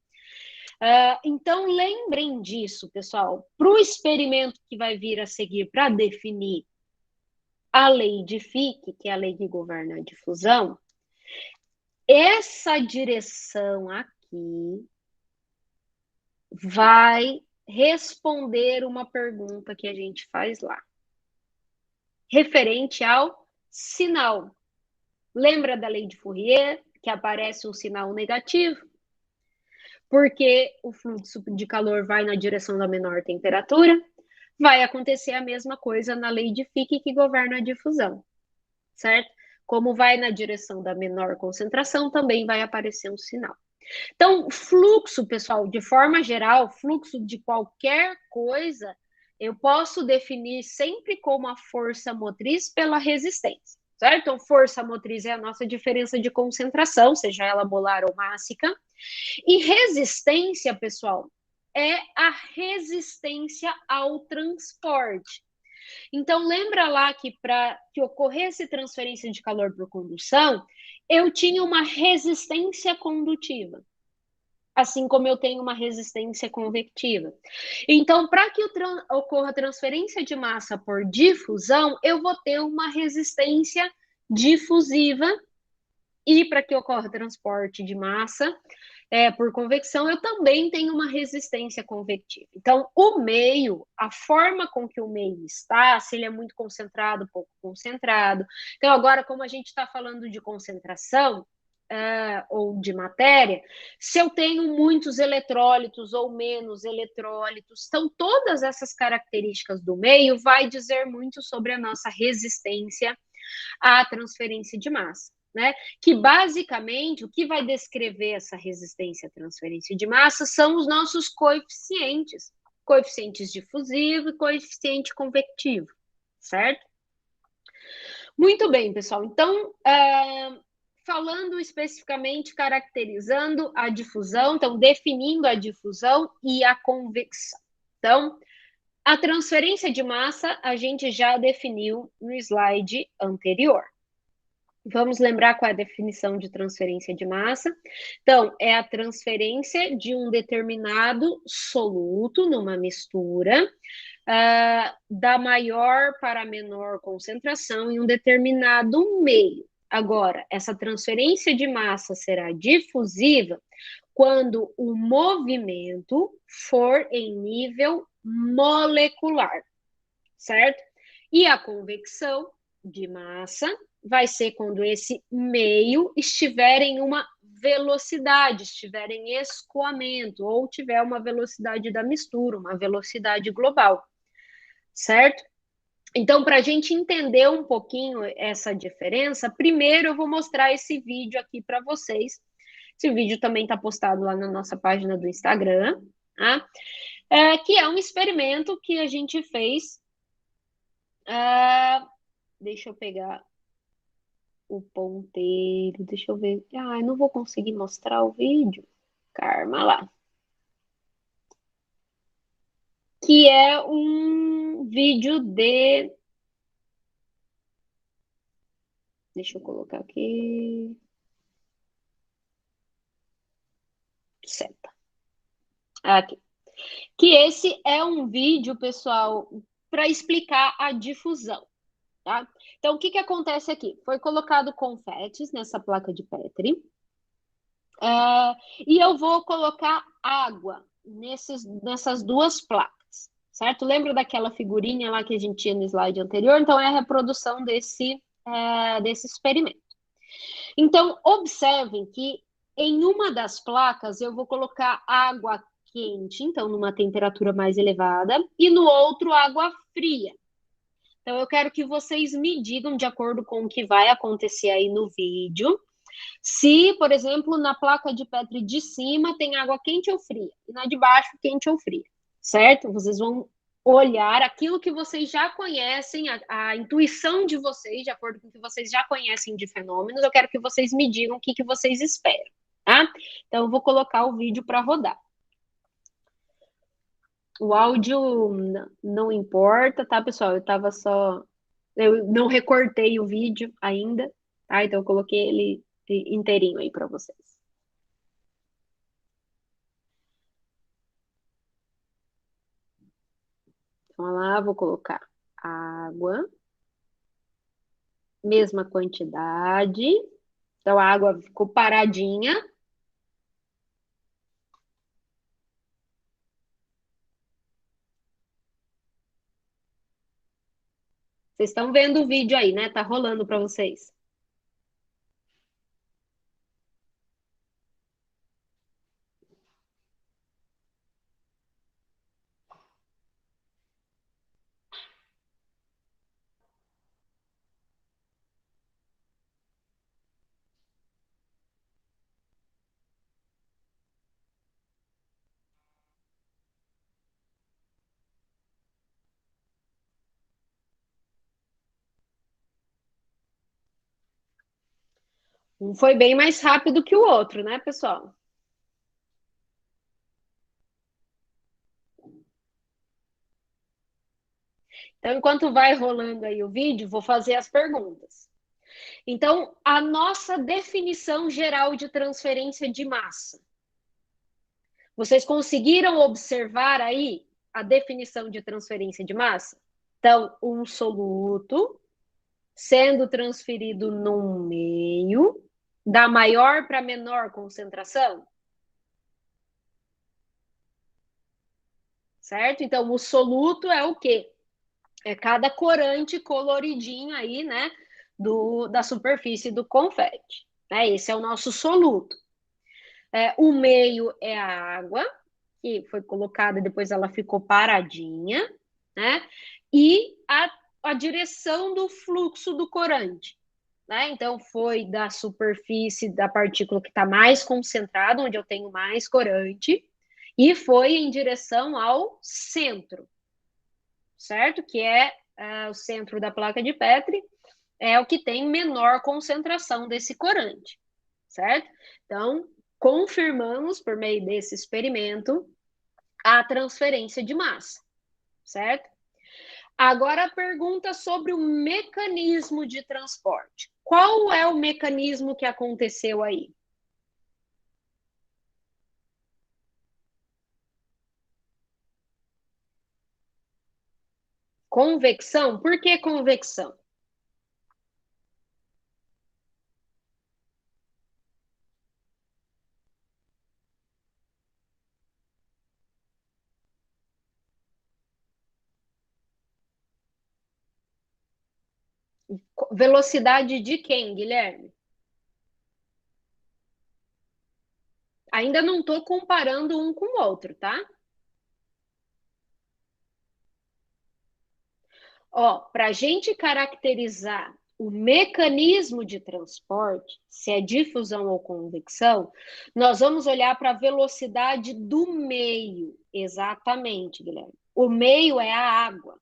Então, lembrem disso, pessoal. Para o experimento que vai vir a seguir para definir a lei de Fick, que é a lei que governa a difusão, essa direção aqui vai responder uma pergunta que a gente faz lá, referente ao sinal. Lembra da lei de Fourier, que aparece um sinal negativo? Porque o fluxo de calor vai na direção da menor temperatura, vai acontecer a mesma coisa na lei de Fick, que governa a difusão, certo? Como vai na direção da menor concentração, também vai aparecer um sinal. Então, fluxo, pessoal, de forma geral, fluxo de qualquer coisa, eu posso definir sempre como a força motriz pela resistência, certo? Então, força motriz é a nossa diferença de concentração, seja ela molar ou mássica. E resistência, pessoal, é a resistência ao transporte. Então, lembra lá que para que ocorresse transferência de calor por condução, eu tinha uma resistência condutiva, assim como eu tenho uma resistência convectiva. Então, para que ocorra transferência de massa por difusão, eu vou ter uma resistência difusiva, e para que ocorra transporte de massa por convecção, eu também tenho uma resistência convectiva. Então, o meio, a forma com que o meio está, se ele é muito concentrado, pouco concentrado. Então, agora, como a gente está falando de concentração ou de matéria, se eu tenho muitos eletrólitos ou menos eletrólitos, então todas essas características do meio vai dizer muito sobre a nossa resistência à transferência de massa. Né? Que basicamente o que vai descrever essa resistência à transferência de massa são os nossos coeficientes, coeficientes difusivo e coeficiente convectivo, certo? Muito bem, pessoal. Então, falando especificamente, caracterizando a difusão, então definindo a difusão e a convecção. Então, a transferência de massa a gente já definiu no slide anterior. Vamos lembrar qual é a definição de transferência de massa. Então, é a transferência de um determinado soluto numa mistura, da maior para a menor concentração em um determinado meio. Agora, essa transferência de massa será difusiva quando o movimento for em nível molecular, certo? E a convecção de massa vai ser quando esse meio estiver em uma velocidade, estiver em escoamento, ou tiver uma velocidade da mistura, uma velocidade global, certo? Então, para a gente entender um pouquinho essa diferença, primeiro eu vou mostrar esse vídeo aqui para vocês. Esse vídeo também está postado lá na nossa página do Instagram, tá? Que é um experimento que a gente fez. Deixa eu pegar o ponteiro. Deixa eu ver. Ah, eu não vou conseguir mostrar o vídeo. Calma lá. Que é um vídeo de. Deixa eu colocar aqui. Seta. Aqui. Que esse é um vídeo, pessoal, para explicar a difusão, tá? Então, o que que acontece aqui? Foi colocado confetes nessa placa de Petri, e eu vou colocar água nessas duas placas, certo? Lembra daquela figurinha lá que a gente tinha no slide anterior? Então, é a reprodução desse experimento. Então, observem que em uma das placas eu vou colocar água quente, então numa temperatura mais elevada, e no outro água fria. Então, eu quero que vocês me digam, de acordo com o que vai acontecer aí no vídeo, se, por exemplo, na placa de Petri de cima tem água quente ou fria, e na de baixo quente ou fria, certo? Vocês vão olhar aquilo que vocês já conhecem, a intuição de vocês, de acordo com o que vocês já conhecem de fenômenos, eu quero que vocês me digam o que vocês esperam, tá? Então, eu vou colocar o vídeo para rodar. O áudio não importa, tá, pessoal? Eu não recortei o vídeo ainda, tá? Então, eu coloquei ele inteirinho aí para vocês. Então, lá, vou colocar água, mesma quantidade. Então, a água ficou paradinha. Vocês estão vendo o vídeo aí, né? Tá rolando para vocês. Um foi bem mais rápido que o outro, né, pessoal? Então, enquanto vai rolando aí o vídeo, vou fazer as perguntas. Então, a nossa definição geral de transferência de massa. Vocês conseguiram observar aí a definição de transferência de massa? Então, um soluto sendo transferido num meio da maior para menor concentração? Certo? Então, o soluto é o quê? É cada corante coloridinho aí, né, da superfície do confete. Né? Esse é o nosso soluto. O meio é a água, que foi colocada, depois ela ficou paradinha, né? E a direção do fluxo do corante. Né? Então, foi da superfície da partícula que está mais concentrada, onde eu tenho mais corante, e foi em direção ao centro, certo? Que é o centro da placa de Petri, é o que tem menor concentração desse corante, certo? Então, confirmamos, por meio desse experimento, a transferência de massa, certo? Agora a pergunta sobre o mecanismo de transporte. Qual é o mecanismo que aconteceu aí? Convecção? Por que convecção? Velocidade de quem, Guilherme? Ainda não estou comparando um com o outro, tá? Ó, para a gente caracterizar o mecanismo de transporte, se é difusão ou convecção, nós vamos olhar para a velocidade do meio. Exatamente, Guilherme. O meio é a água.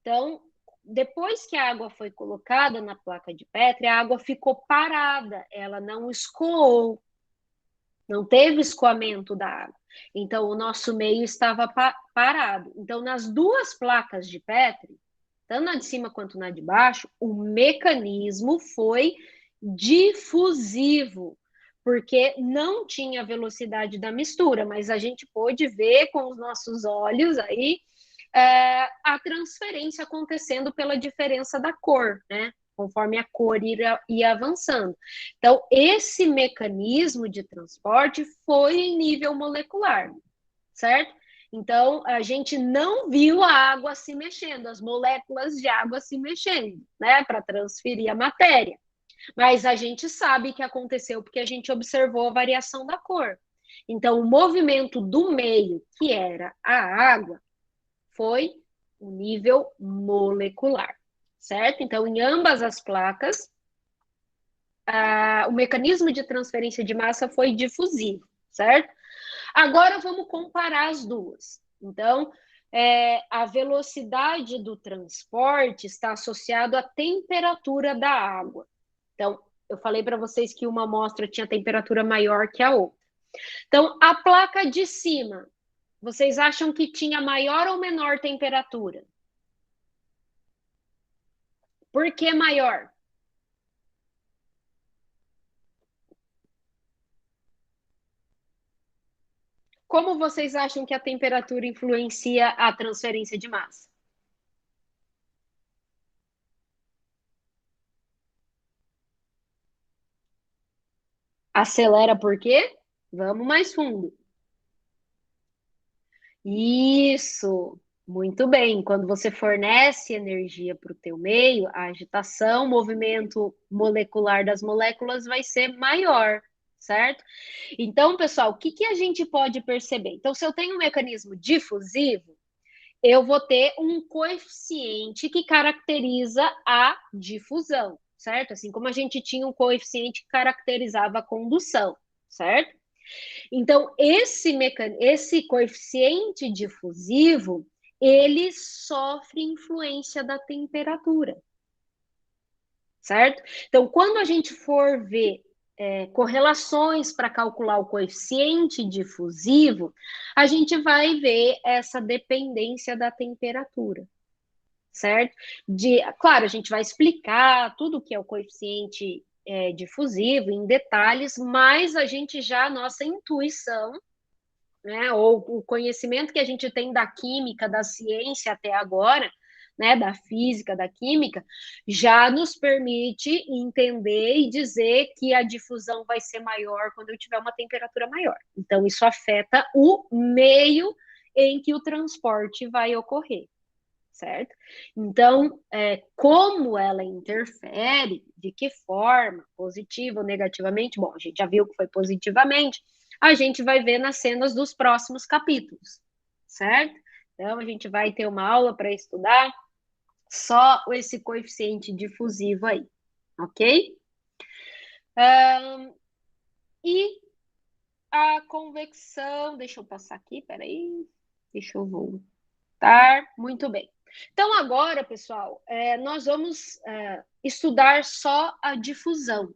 Então, depois que a água foi colocada na placa de Petri, a água ficou parada, ela não escoou, não teve escoamento da água. Então, o nosso meio estava parado. Então, nas duas placas de Petri, tanto na de cima quanto na de baixo, o mecanismo foi difusivo, porque não tinha a velocidade da mistura, mas a gente pôde ver com os nossos olhos aí a transferência acontecendo pela diferença da cor, né? Conforme a cor ia avançando. Então, esse mecanismo de transporte foi em nível molecular, certo? Então, a gente não viu a água se mexendo, as moléculas de água se mexendo, né, para transferir a matéria. Mas a gente sabe que aconteceu porque a gente observou a variação da cor. Então, o movimento do meio, que era a água, foi o nível molecular, certo? Então, em ambas as placas, o mecanismo de transferência de massa foi difusivo, certo? Agora vamos comparar as duas. Então, a velocidade do transporte está associada à temperatura da água. Então, eu falei para vocês que uma amostra tinha temperatura maior que a outra. Então, a placa de cima, vocês acham que tinha maior ou menor temperatura? Por que maior? Como vocês acham que a temperatura influencia a transferência de massa? Acelera por quê? Vamos mais fundo. Isso, muito bem. Quando você fornece energia para o teu meio, a agitação, o movimento molecular das moléculas vai ser maior, certo? Então, pessoal, o que a gente pode perceber? Então, se eu tenho um mecanismo difusivo, eu vou ter um coeficiente que caracteriza a difusão, certo? Assim como a gente tinha um coeficiente que caracterizava a condução, certo? Então, esse coeficiente difusivo, ele sofre influência da temperatura, certo? Então, quando a gente for ver correlações para calcular o coeficiente difusivo, a gente vai ver essa dependência da temperatura, certo? Claro, a gente vai explicar tudo o que é o coeficiente difusivo em detalhes, mas a gente já, a nossa intuição, né, ou o conhecimento que a gente tem da química, da ciência até agora, né, da física, da química, já nos permite entender e dizer que a difusão vai ser maior quando eu tiver uma temperatura maior. Então, isso afeta o meio em que o transporte vai ocorrer, certo? Então, como ela interfere, de que forma, positiva ou negativamente, bom, a gente já viu que foi positivamente, a gente vai ver nas cenas dos próximos capítulos, certo? Então, a gente vai ter uma aula para estudar só esse coeficiente difusivo aí, ok? E a convecção, deixa eu passar aqui, peraí, deixa eu voltar, muito bem. Então, agora, pessoal, nós vamos estudar só a difusão,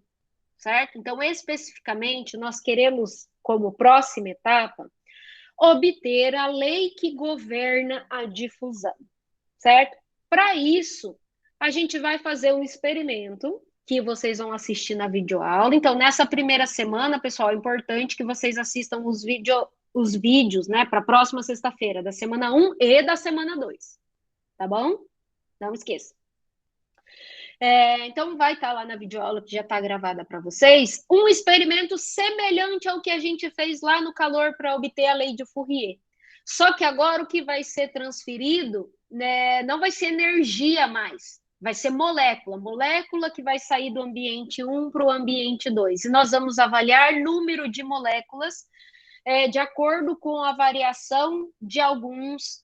certo? Então, especificamente, nós queremos, como próxima etapa, obter a lei que governa a difusão, certo? Para isso, a gente vai fazer um experimento que vocês vão assistir na videoaula. Então, nessa primeira semana, pessoal, é importante que vocês assistam os vídeos, né, para a próxima sexta-feira, da semana 1 e da semana 2, tá bom? Não esqueça. Então, vai estar lá na videoaula que já está gravada para vocês, um experimento semelhante ao que a gente fez lá no calor para obter a lei de Fourier. Só que agora o que vai ser transferido, né, não vai ser energia mais, vai ser molécula que vai sair do ambiente 1 para o ambiente 2. E nós vamos avaliar número de moléculas de acordo com a variação de algumas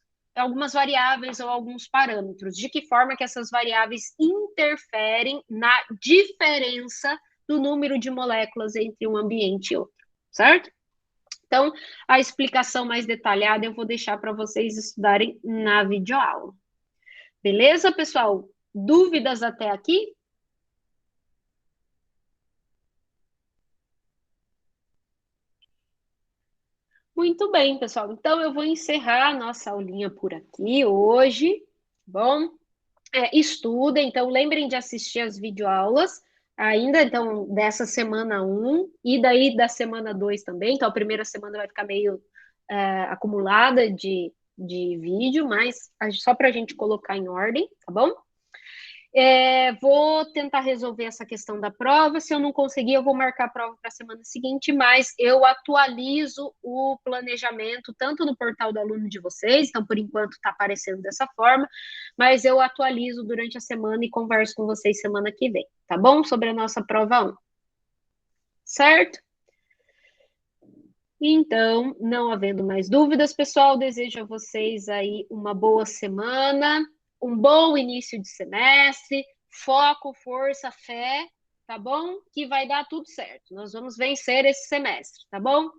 variáveis ou alguns parâmetros. De que forma que essas variáveis interferem na diferença do número de moléculas entre um ambiente e outro, certo? Então, a explicação mais detalhada eu vou deixar para vocês estudarem na videoaula. Beleza, pessoal? Dúvidas até aqui? Muito bem, pessoal. Então, eu vou encerrar a nossa aulinha por aqui hoje, bom? Estudem, então lembrem de assistir as videoaulas, ainda, então, dessa semana 1 e daí da semana 2 também. Então, a primeira semana vai ficar meio acumulada de vídeo, mas só para a gente colocar em ordem, tá bom? Vou tentar resolver essa questão da prova. Se eu não conseguir, eu vou marcar a prova para a semana seguinte, mas eu atualizo o planejamento tanto no portal do aluno de vocês, então por enquanto está aparecendo dessa forma, mas eu atualizo durante a semana e converso com vocês semana que vem, tá bom? Sobre a nossa prova 1. Certo? Então, não havendo mais dúvidas, pessoal, desejo a vocês aí uma boa semana, um bom início de semestre, foco, força, fé, tá bom? Que vai dar tudo certo. Nós vamos vencer esse semestre, tá bom?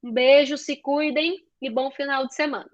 Um beijo, se cuidem e bom final de semana.